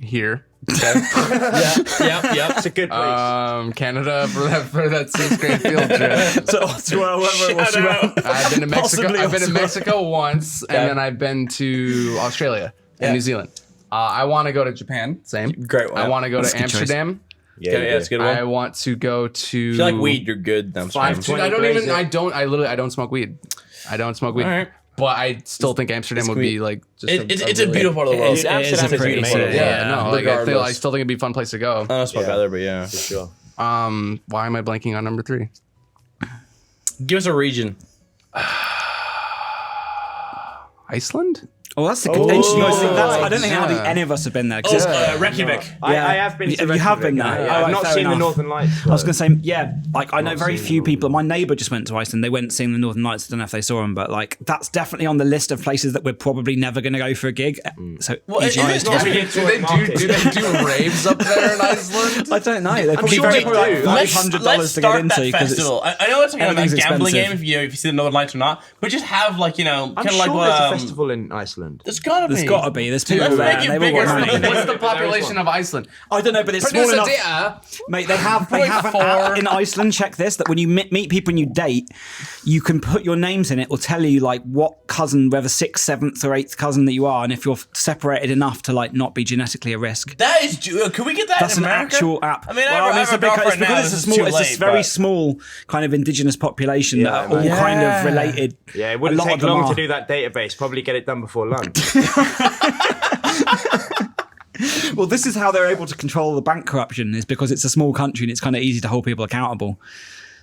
here. Okay.
Yep.
It's a good place.
Canada for that 6th grade field trip.
So Ottawa, wherever it was.
I've been to Mexico.
Possibly
I've been to
Ottawa.
Mexico once, and then I've been to Australia and New Zealand. I want to go to Japan. Same.
Great one.
I want to go
That's
to
a good choice.
Amsterdam.
Yeah,
it's a good one.
I want to go to.
If you like weed, you're good. No, I'm just kidding.
520. I don't smoke weed. I don't smoke weed.
All right.
But I still think Amsterdam would be like just
It's a beautiful part of the world.
It is a
Amsterdam's
pretty
amazing.
city.
Yeah, no, like I
Regardless.
still think it'd be a fun place to go.
I don't smoke either, but yeah.
for sure.
Why am I blanking on number 3?
Give us a region.
Iceland?
Oh, that's the convention. I don't think hardly any of us have been there. 'cause it's-
Reykjavik.
I have been.
You have been there?
Yeah,
Oh,
I've
right,
not
fair
seen the
enough.
Northern Lights.
I was going to say, yeah, I know
Not
very
seen
few
them
people. My neighbour just went to Iceland. They went seeing the Northern Lights. I don't know if they saw them, but that's definitely on the list of places that we're probably never going to go for a gig. So,
is it not-
Do they do raves up there in Iceland?
I don't know. They probably
sure
very
they
probably
do.
like
Let's
$500 to get
start
into
that
because
festival. I know it's like a
everything's
gambling
expensive.
game if you see the Northern Lights or not, but just have
I'm
kind of
sure
like
there's a
what
festival in Iceland.
there's gotta be.
there's got to be. There's people
let's
there.
make
and
it
They've all
bigger
got
so
money.
that-
What's the population of Iceland?
I don't know, but it's small
Producer
enough.
dear.
Mate, they have an app in Iceland. Check this: that when you meet people and you date, you can put your names in it. Will tell you what cousin, whether 6th, 7th, or 8th cousin that you are, and if you're separated enough to not be genetically a risk.
That is. Can we get that
That's
in
an
America?
actual app.
I mean,
Well,
I have
it's
a
a big, it's
girlfriend now.
because
This is
it's
too
small. It's
late,
this very
but-
small kind of indigenous population
Yeah,
that are all
man.
kind of related.
Yeah, it
A
wouldn't
lot
take
of them
long
are.
to do that database. Probably get it done before lunch.
Well, this is how they're able to control the bank corruption, is because it's a small country and it's kind of easy to hold people accountable.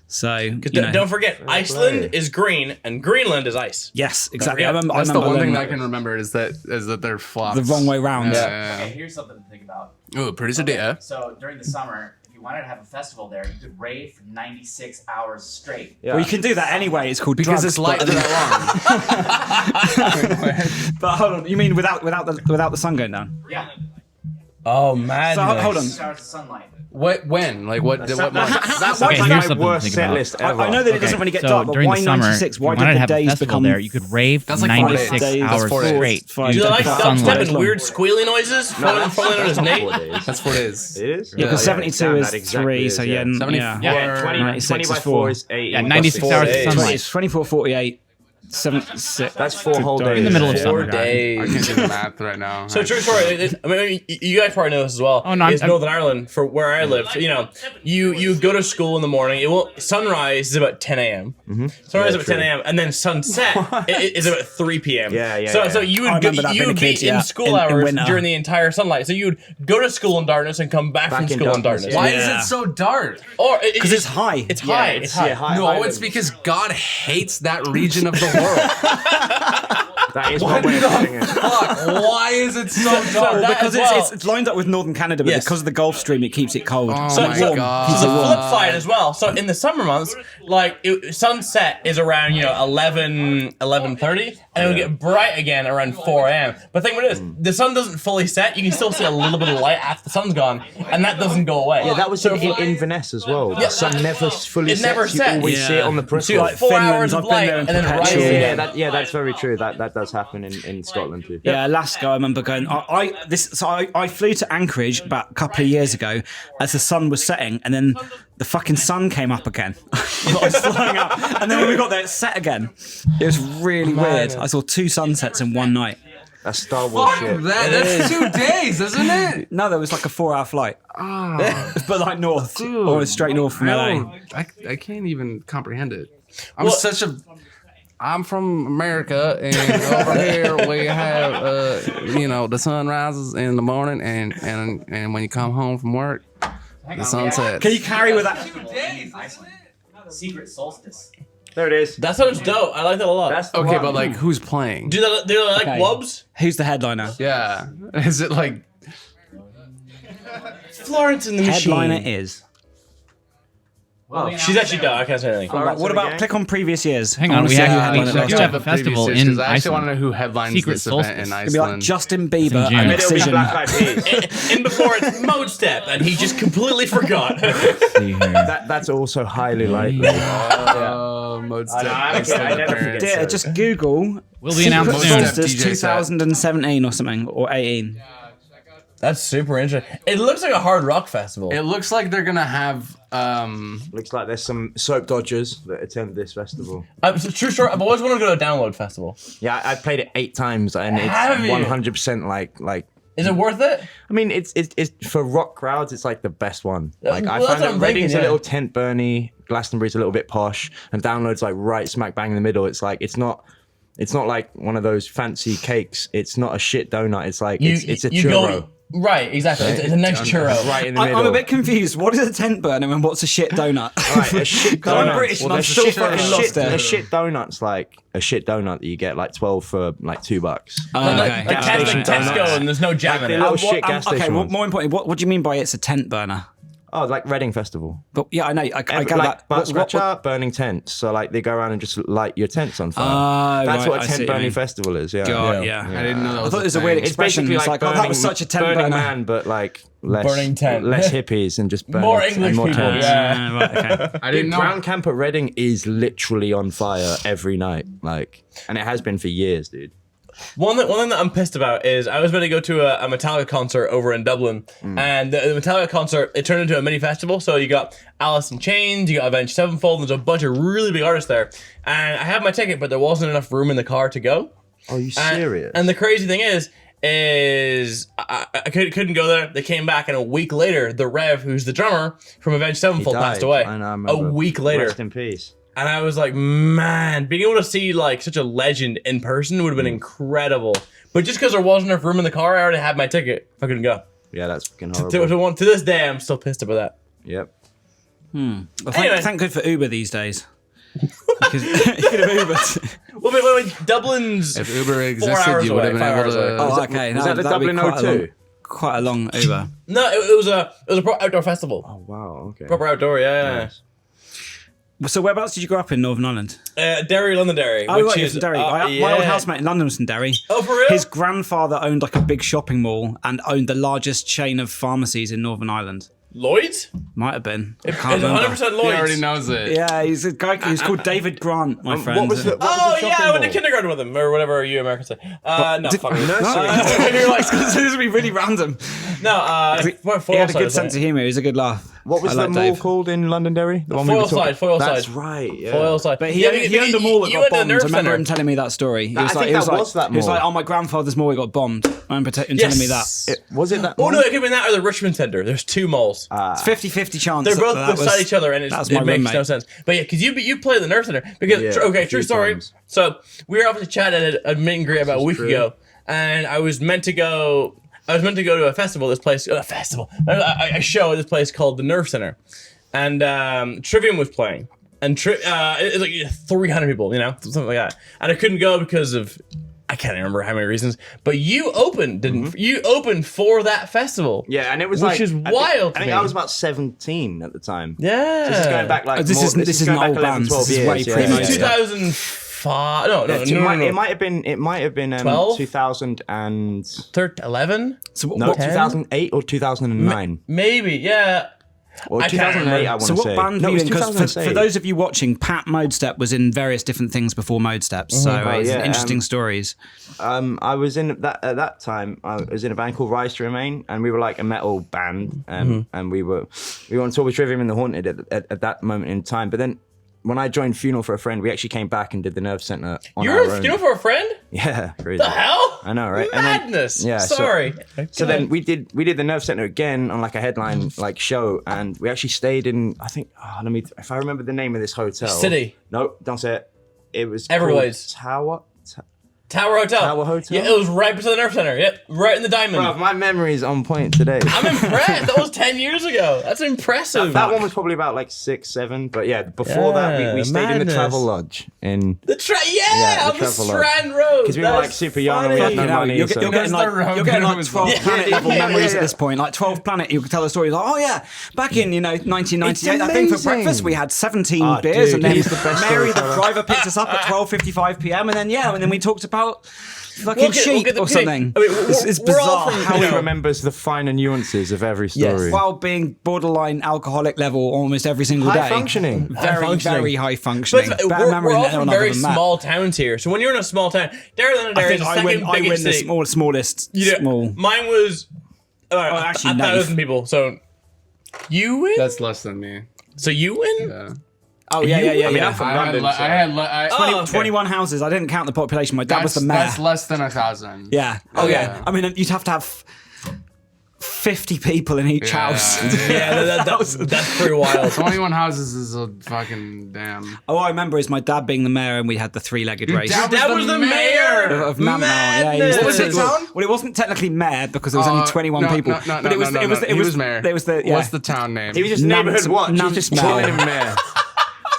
So,
Don't forget, Iceland is green and Greenland is ice.
yes, exactly.
forget.
I
That's the
remember
one thing
learning
that I can remember is that they're flops.
the wrong way round.
Okay, here's something to think about.
Ooh, producer dear.
So during the summer, if you wanted to have a festival there, you could rave for 96 hours straight.
Yeah.
Well, you can do that anyway. It's called
Because
drugs,
it's light that
But hold on, you mean without the sun going down?
Yeah.
Oh, madness.
So hold on.
6 hours of sunlight.
What? When? Like what? What month?
That's
Okay,
like
here's
my
something to
worst
think
set
about.
list ever.
I know that it doesn't really get
so
dark, but
during
why
the summer,
96? Why
if you wanted
did
to
the
have a
days
festival
become
there? You could rave
That's like
96
4 days.
hours
That's 4 days.
straight.
Five
Do you
days.
like
Sunlight.
dubstep and weird squealy noises? Falling under his Nate?
That's 4 days.
It is?
Yeah, because 72
damn,
is
that exactly
3,
is,
so
yeah.
yeah.
74.
yeah.
20
96
by
is
4
4.
is 8.
Yeah, 96 hours of
days.
sunlight.
It's 24, 48, 76.
That's 4 whole days.
In the middle of
Yeah.
summer.
4
I
days.
can't do the math right now.
So true story. I mean, you guys probably know this as well.
Oh, no,
It's
I'm-
Northern Ireland for where I live. You know, you go to school in the morning. It will sunrise is about 10 a.m. Sunrise is about 10 a.m. and then sunset is about 3 p.m.
Yeah.
So you
I
would go,
remember that
you
being
would
a
be
kid, yeah,
in school
in
hours
winter.
during the entire sunlight. So you would go to school in darkness and come back from
in
school in
darkness,
darkness.
Why
Yeah.
is it so dark?
Or
Because it's high.
It's high. It's high.
No, it's because God hates that region of the world.
That is one way of putting it.
Fuck, why is it so dark?
that
because
as well.
it's lined up with northern Canada, but
Yes.
because of the Gulf Stream, it keeps it cold.
Oh
So,
my
so,
God.
so the flip side as well. So in the summer months, like sunset is around 11:30, and it'll get bright again around 4 a.m. But the thing with it is, the sun doesn't fully set. You can still see a little bit of light after the sun's gone, and that doesn't go away.
Yeah, that was in Inverness as well. The sun never fully
It
sets.
never
You
sets.
always see it on the
So
peripheral.
you have 4 hours of
I've been
light
there
and
in
then it rises
perpetual.
again.
Yeah, that's very true. That does happen in Scotland too.
Yeah, Alaska. I remember going. I flew to Anchorage about a couple of years ago as the sun was setting, and then the fucking sun came up again. I was flying up, and then when we got there, it set again. It was really weird. I saw 2 sunsets in one night.
That's Star Wars
Fuck
shit.
that's 2 days, isn't it?
No, there was like a 4-hour flight, but like north or straight north from LA.
I can't even comprehend it. I'm from America, and over here we have, the sun rises in the morning, and when you come home from work, the sun sets.
Can you carry with that?
Secret solstice.
There it is.
That sounds dope. I like that a lot.
That's the
Okay,
one.
but like, who's playing?
do they like
Okay.
wubs?
Who's the headliner?
Yeah, is it like?
Florence and the Machine.
Headliner is.
She's actually dope. I can't say anything.
What about click on previous years?
Hang
I
on,
wanna
we
see who
have
headlined it
we
last
do
year.
have a festival in
Because I actually want to know
Iceland.
who headlines
Secret
this event in
solstice.
Iceland.
It'd be like Justin Bieber
June.
and
I bet
It'll be
Excision.
Black Eyed Peas.
In before it's Modestep, and he just completely forgot.
See here.
That's also highly likely.
Modestep.
I never forget.
Yeah, just Google
Will be announced
Secret
soon.
Solstice
DJ set.
2017 or something, or 18.
That's super interesting. It looks like a hard rock festival.
It looks like they're gonna have.
Looks like there's some soap dodgers that attend this festival.
It's a true story. I've always wanted to go to a download festival.
Yeah, I played it 8 times, and it's
Have you?
100% like.
Is it worth it?
I mean, it's for rock crowds. It's like the best one. Like I
well, that's
find
what
that
I'm
Reading's
thinking,
a little
yeah.
tent burny, Glastonbury's a little bit posh, and Download's like right smack bang in the middle. It's like it's not like one of those fancy cakes. It's not a shit donut. It's like it's a
you
churro.
go- Right, exactly. It's a next churro.
Right in the middle.
I'm a bit confused. What is a tent burner and what's a shit donut?
Right, a shit
'Cause I'm
donut.
British and I'm
a
still
shit,
fucking lost
a
there.
shit donut's like a shit donut that you get like 12 for like $2.
Like
Okay.
Tesco, and there's no jam in
the
it.
little shit gas
Okay,
station
well,
ones.
more importantly, what do you mean by it's a tent burner?
Oh, like Reading Festival.
But yeah, I know. I get
Like
that.
butt scratcher, burning tents. So like they go around and just light your tents on fire.
Ah,
That's
right,
what
I
a
see
tent
what you
burning
mean.
festival is. Yeah.
God,
yeah.
yeah.
I didn't know that
I
was
thought it was a weird
It's
expression.
basically
It's like,
burning,
oh, that was such a tent
burning
burner.
man, but like less
Burning tent.
less hippies and just burning
More
and
English
more
people,
tents.
yeah.
Right, okay.
I didn't know.
Brown Camp at Reading is literally on fire every night, like, and it has been for years, dude.
One thing that I'm pissed about is I was going to go to a Metallica concert over in Dublin, and the Metallica concert, it turned into a mini festival. So you got Alice in Chains, you got Avenged Sevenfold, and there's a bunch of really big artists there. And I had my ticket, but there wasn't enough room in the car to go.
Oh, you
And-
serious?
And the crazy thing is I couldn't go there. They came back, and a week later, the Rev, who's the drummer from Avenged Sevenfold, passed away.
I know, I
a
remember.
week later.
Rest in peace.
And I was like, man, being able to see like such a legend in person would have been incredible. But just because there wasn't enough room in the car, I already had my ticket. I couldn't go.
Yeah, that's fucking horrible.
To this day, I'm still pissed about that.
Yep.
Well,
Anyway.
thank good for Uber these days. Because you could have Ubered.
Wait, Dublin's
If Uber
4
existed,
hours
you would have
away,
been
5
able
hours
to.
away.
Oh, okay.
Was that the
that'd be
Dublin
quite a long-
O2?
Quite a long Uber.
No, it was a pro outdoor festival.
Oh, wow, okay.
Proper outdoor, yeah.
Nice.
So whereabouts did you grow up in Northern Ireland?
Derry, Londonderry.
Oh,
which
right, you're
is
from Derry. My
yeah.
old housemate in London was from Derry.
Oh, for real?
His grandfather owned like a big shopping mall and owned the largest chain of pharmacies in Northern Ireland.
Lloyd's?
Might have been. I
It's
can't remember.
100%
He
Lloyd's.
already knows it.
Yeah, he's a guy. He's called David Grant, my friend.
What was the? What
Oh,
was the
yeah,
shopping
I went to
mall?
kindergarten with him, or whatever you Americans say. No, fuck me.
Nursery.
You're like,
This would be really random.
no,
He had a good sense of humour. He was a good laugh.
What was
I
the
like
mall
Dave.
called in Londonderry? The one we were talking-
Foyle
That's
Side.
right. Yeah.
Foyle Side.
But he owned a mall that
you
got
went to the
bombed. I
Nerf
remember
Center.
him telling me that story. He was
I
like,
think
he was
that
like,
was that
he was
mall.
like, oh, my grandfather's mall got bombed. I remember him telling me that.
Was it that?
Oh,
mall?
no, it could have been that or the Richmond Center. There's two malls.
It's 50-50 chance.
They're both
that
beside
was-
each other, and
that was
it
my
makes
roommate.
no sense. But yeah, because you play the Nerf Center. Because,
Yeah,
okay,
a
true
few
story.
times.
So we were obviously chatting at a meet and greet about a week ago, and I was meant to go to a festival. A show at this place called the Nerf Center, and Trivium was playing, and it was like 300 people, something like that, and I couldn't go because of I can't remember how many reasons. But you opened, didn't you? Opened for that festival.
Yeah, and it was
Which
like
is wild
I
to
think
me.
I was about 17 at the time.
Yeah,
So this is going back like
This is
going
an
back
old
11,
band.
12
This is
years.
way
yeah,
pre-Modestep.
yeah, yeah.
2005. No.
It might have been
12?
2000 and
11?
So
no,
what,
2008 or 2009
Maybe, yeah.
or
I can't
2008. I
remember.
want
So
to
what
say.
band
No,
were
it
you
was
in? Because for
2008.
those of you watching, Pat Modestep was in various different things before Modestep. So it's
yeah,
interesting stories.
I was in that at that time. I was in a band called Rise to Remain, and we were like a metal band, and we were on tour with Trivium and the Haunted at that moment in time. But then when I joined Funeral for a Friend, we actually came back and did the Nerve Center on
You
our
were
own.
Funeral for a Friend?
Yeah, crazy.
The hell?
I know, right? And then-
Madness.
yeah, so-
Sorry.
So then we did the Nerve Center again on like a headline like show, and we actually stayed in if I remember the name of this hotel.
City.
No, don't say it. It was
Everglades.
called
Tower Hotel.
Tower Hotel?
Yeah, it was right beside the Nerf Center. Yep, right in the diamond.
Bro, my memory is on point today.
I'm impressed. That was 10 years ago. That's impressive.
That one was probably about like 6, 7, but yeah, before that we stayed in the
madness.
Travel Lodge in
The on the
Travel Lodge.
Strand Road.
because we were
That
like
is
super young and we had
funny.
no money.
You're
so-
getting like,
road.
12
Yeah.
planet level
Yeah,
memories
yeah.
at this point. Like 12 planet, you could tell the story like, oh yeah, back in 1998, I think for
amazing.
breakfast we had 17
Oh,
beers,
dude,
and then
he's the best
Mary, the
storyteller.
driver, picked us up at 12:55 p.m. and then we talked about fucking
We'll get
sheep
the
or
thing.
something.
I mean,
It's
we're all
bizarre
from-
how
How
we
he remembers the finer nuances of every story.
while being borderline alcoholic level almost every single
High
day.
functioning.
Very,
functioning.
very high functioning.
But
Better
we're
memory
all
than
from
anyone I've
very
ever met.
small towns here. So when you're in a small town, Derry
I
is the
think
second
I win
biggest
the
city.
smallest. Small.
Mine was
actually,
1,000 people. So you win?
That's less than me.
So you win?
Yeah.
Oh yeah.
I mean, I'm from London. so-
21 houses. I didn't count the population. My dad was the mayor.
That's less than 1,000.
Yeah. Oh yeah.
Yeah.
I mean, you'd have to have 50 people in each house.
Yeah, that's pretty wild.
21 houses is a fucking damn.
All I remember is my dad being the mayor, and we had the three-legged race.
dad
That was the mayor
of Mammal. Yeah, he was
Madness.
the-
What was it, town?
Well, it wasn't technically mayor because there was only 21 people. But it was. It was. It
He
was
was mayor.
It was the. Yeah.
What's the town name?
He was just neighborhood watch. He was just chilling in there.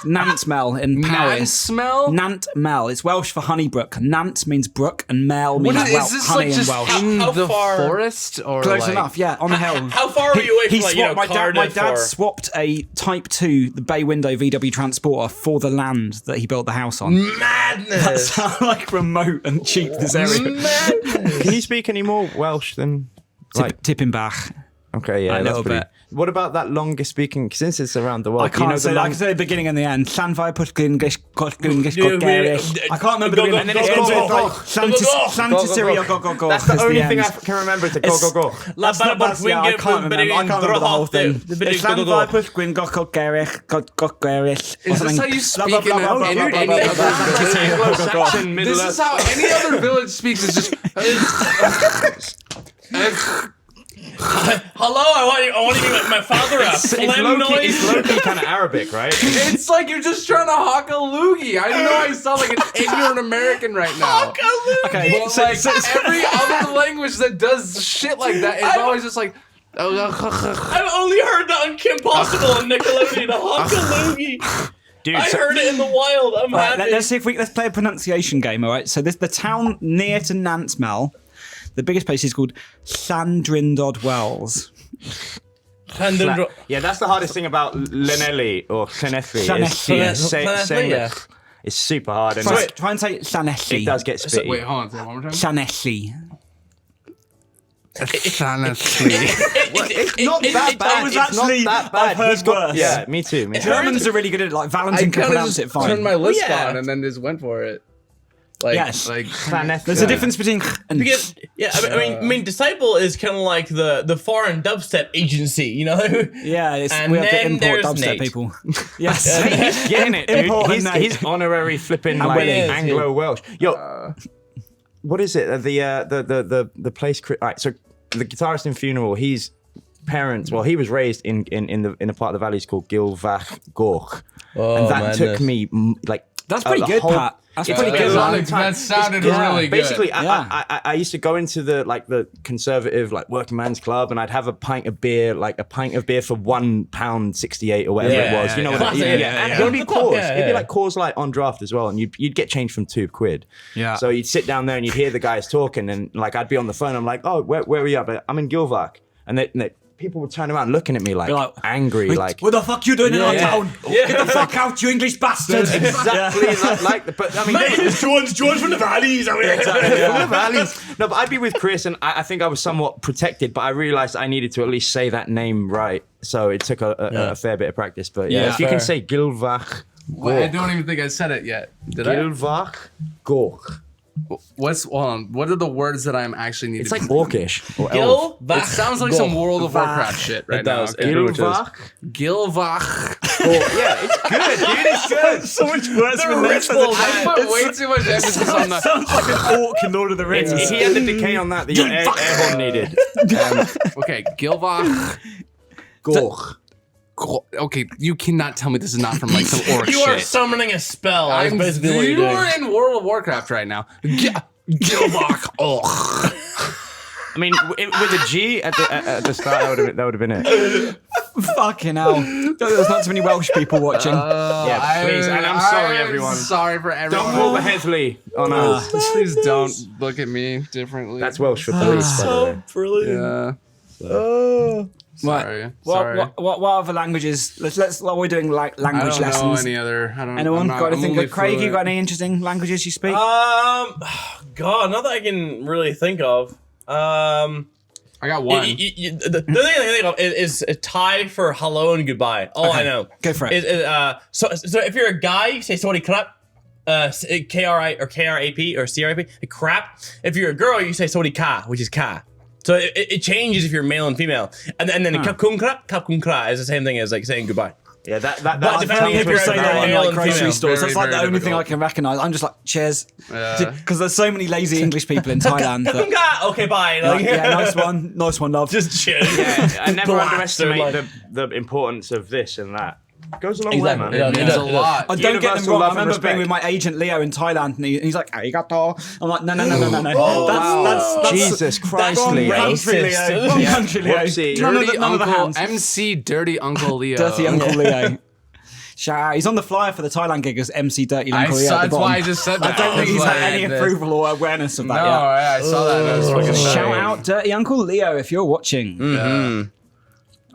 Nantmel in Paris.
Nantmel?
Nantmel. It's Welsh for Honeybrook. Nant means brook, and Mel means
What is
well,
this
honey
like
in
just
Welsh.
in
How
the
far-
forest or
Close
like,
enough, yeah, on the hill.
How far are you away from, like,
swapped, my
Cardiff
dad
or-
swapped a Type 2, the bay window VW transporter for the land that he built the house on.
Madness.
That's how like remote and cheap this area.
Madness.
Can you speak any more Welsh than like?
Tippinbach.
Okay, yeah,
A
that's
little
pretty.
bit.
What about that longest speaking? Since it's around the world,
I can't say. I can say the beginning and the end. Llanfair Pwllgwyngyll Gogerill. I can't remember the
Go, go,
end.
go, go, go, go.
Llantysirio Gogogol.
That's the only thing I can remember to go, go, go.
That's not bad. Yeah, I can't remember. I can't remember the whole thing. It's Llanfair Pwllgwyngyll Gogerill.
Is this how you speak in any
Anglo-Saxon,
This is how any other village speaks. Is just.
Hello, I want to give my father a phlegm
It's
noise.
low-key kind of Arabic, right?
It's like you're just trying to hawk a loogie. I know I sound like an ignorant American right now.
Okay,
But like every other language that does shit like that is always just like.
I've only heard that on Kim Possible and Nickelodeon, a honkaloogie.
Dude,
I heard it in the wild. I'm
Right,
happy.
let's see if let's play a pronunciation game. All right. So the town near to Nantmel, the biggest place is called Llandrindod Wells.
yeah, that's the hardest thing about Llanelli or Llanelli.
Llanelli.
Yeah.
It's super hard. And
Try and say Llanelli.
it does get spitty.
Wait, hold on. Say it one more time.
Llanelli.
Honestly.
It's not that bad.
was
It's
actually-
not that bad.
I've heard
He's got-
worse.
Yeah, me too. Me too.
Germans are really good at it. Like
I
Valentin can
kind of
pronounce
just
it fine.
turned my lisp
Yeah.
on and then just went for it. Like,
Yes.
like
There's a difference between and
Because I mean, Disciple is kind of like the foreign dubstep agency, you know?
yeah,
And
we have to
then
import
there's
dubstep
Nate.
people. Yes,
He's getting it, dude.
Import
He's,
and Nate.
he's honorary flipping like
Willie.
Anglo Welsh. Yo, what is it? The place. Right, so the guitarist in Funeral, he's parents. Well, he was raised in the part of the valleys called Gilvach Goch, and that took me like.
that's pretty
the
good,
whole-
Pat. That's
It's
pretty
been
good.
a long
man.
time.
That sounded
Yeah,
really good.
basically,
Yeah.
I used to go into the conservative working man's club, and I'd have a pint of beer for £1.68 or whatever it was. You know what I mean?
Classic.
And
Yeah.
it would be Coors.
Yeah,
It'd be
yeah.
like Coors Light on draft as well, and you'd get changed from £2.
Yeah.
So you'd sit down there and you'd hear the guys talking, and like I'd be on the phone. I'm like, oh, where are you at? I'm in Gilvach, and people would turn around looking at me like angry, like.
what the fuck you doing in our
Yeah.
town? Get the fuck out, you English bastard!
Exactly but I mean,
George from the valleys.
From the valleys. No, but I'd be with Chris, and I think I was somewhat protected, but I realized I needed to at least say that name right. So it took a fair bit of practice. But yeah,
Yeah,
if you
fair.
can say Gilvach
I don't even think I said it yet. Did I?
Gilvach Goch.
Hold on. What are the words that I'm actually need
It's
to
like Orcish or Elf.
It sounds like some World of Warcraft shit right
It does.
now.
It really does.
Gilvach.
Yeah, it's good, dude. It's good.
so much worse
The
than this.
ritual,
I
man.
put way too much emphasis on that.
Sounds like an orc in Lord of the Rings.
He had the decay on that your airhorn needed.
Okay, Gilvach.
Goch.
Okay, you cannot tell me this is not from like some orc
You are
shit.
summoning a spell. That's basically what
You
you're doing.
are in World of Warcraft right now. Gilvach. Oh.
I mean, with a G at the start, that would have been it.
Fucking hell. There's not too many Welsh people watching.
Yeah, please, and I'm sorry, everyone.
Sorry for everyone.
Don't pull the Heathley on us.
Please don't look at me differently.
That's Welsh for police, by the way.
Brilliant.
Yeah. Sorry. Sorry.
What other languages? Let's. What we're doing like
I
language
don't know
lessons.
any other. I don't.
Anyone
I'm not,
got
I'm
anything
only
good? Craig, you
fluent.
got any interesting languages you speak?
God, not that I can really think of.
I got one.
The thing I can think of is a tie for hello and goodbye. All I know.
Go for it.
So if you're a guy, you say sorry crap. K-R-I or K-R-A-P or C-R-A-P, crap. If you're a girl, you say sorry ka, which is ka. So it changes if you're male and female. And then kap kun kra is the same thing as like saying goodbye.
Yeah,
But
that's
depending if
People
you're
say that in
male
like
and
grocery
female.
stores. That's like the
Very
only thing I
difficult.
can recognise. I'm just like, cheers.
Yeah.
Because there's so many lazy English people in Thailand.
Kap kun
that,
ka, okay, bye.
like, yeah, nice one, love.
Just chill.
I never
Blast,
underestimate
like-
the importance of this and that. It goes a long
Exactly.
way, man.
Yeah.
It means a lot.
I don't get them
Universal
wrong. I
love and
remember being
respect.
with my agent Leo in Thailand, and he's like, "Arigato." I'm like, no.
Oh,
that's
Jesus Christ,
wrong
Leo.
country, Leo. Wrong
Yeah.
country, Leo.
Whoopsie.
None of
Dirty
the, none of the
Uncle
hands.
MC Dirty Uncle Leo.
Dirty Uncle Leo. Shout out. He's on the flyer for the Thailand gig as MC Dirty Uncle Leo.
saw,
at the
that's why I
bottom.
just said
I
that.
don't think he's had
Like
any
this.
approval or awareness of
No,
that yet.
I saw that. And I was fucking
Shout out Dirty Uncle Leo if you're watching.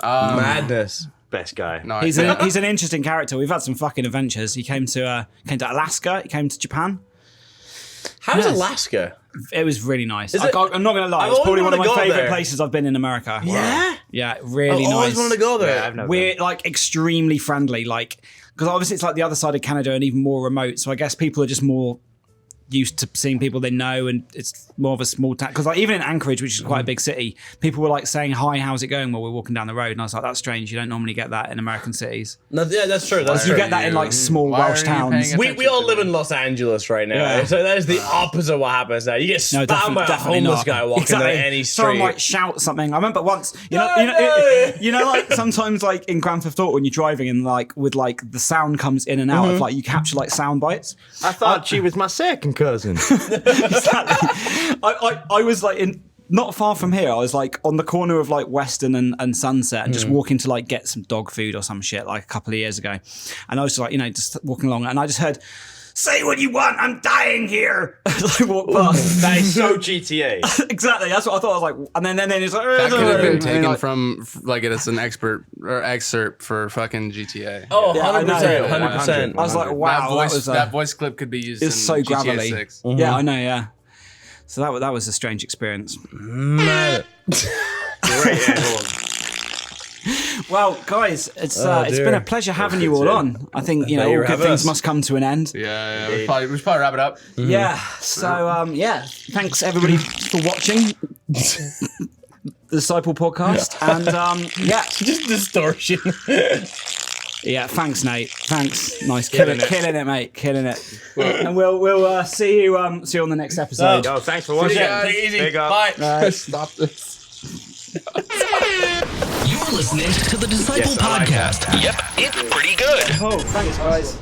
Madness.
Best guy.
No,
He's an interesting character. We've had some fucking adventures. He came to Alaska. He came to Japan.
How's
Yes.
Alaska?
It was really nice.
Is it-
I'm not gonna lie.
I've
It's
always
probably one of my
wanted to go
favorite
there.
places I've been in America.
Yeah?
Yeah, really
I
nice.
always wanted to go there.
Yeah, I've never
We're like extremely friendly, like because obviously it's like the other side of Canada and even more remote. So I guess people are just more used to seeing people they know, and it's more of a small town. Because like even in Anchorage, which is quite a big city, people were like saying, "Hi, how's it going?" while we're walking down the road, and I was like, "That's strange. You don't normally get that in American cities.
No, yeah, that's true. That's
You
true.
get that in like small
Why
Welsh
are you paying
towns."
attention?
We all live in Los Angeles right now,
Yeah.
so that is the opposite of what happens now. You get
No,
spammed by a
definitely
homeless
not.
guy walking
Exactly.
down any
Someone
street.
might shout something. I remember once, you know, like sometimes like in Grand Theft Auto when you're driving and like with like the sound comes in and out of like you capture like sound bites.
I thought she was my second cousin.
Exactly. I was like in not far from here. I was like on the corner of like Western and Sunset and just walking to like get some dog food or some shit like a couple of years ago. And I was like, just walking along and I just heard, "Say what you want, I'm dying here." As I walked past.
That is so GTA.
Exactly, that's what I thought. I was like, and then it's like,
That could have been
and
taken
like,
from like it's an excerpt for fucking GTA.
Oh,
Yeah, I know.
100%, 100%.
I was like, wow,
that voice clip could be used.
it's
in
so
GTA
gravelly.
6.
Yeah, I know. Yeah. So that was a strange experience.
Great. Yeah, hold on.
Well, guys, it's
dear.
been a pleasure having you all on. I think
you
all
were
good
having
things
us.
must come to an end.
Yeah, we should probably wrap it up.
Yeah. So thanks everybody for watching the Disciple podcast, and
Just distortion.
yeah. Thanks, Nate. Thanks. Nice, killing it, mate. Killing it. And we'll see you on the next episode.
Yo, thanks for watching.
Take it easy.
Big up.
Bye.
Stop this.
You're listening to the Disciple
Yes, I like that.
Podcast. Yep, it's pretty good.
Oh, thanks, guys.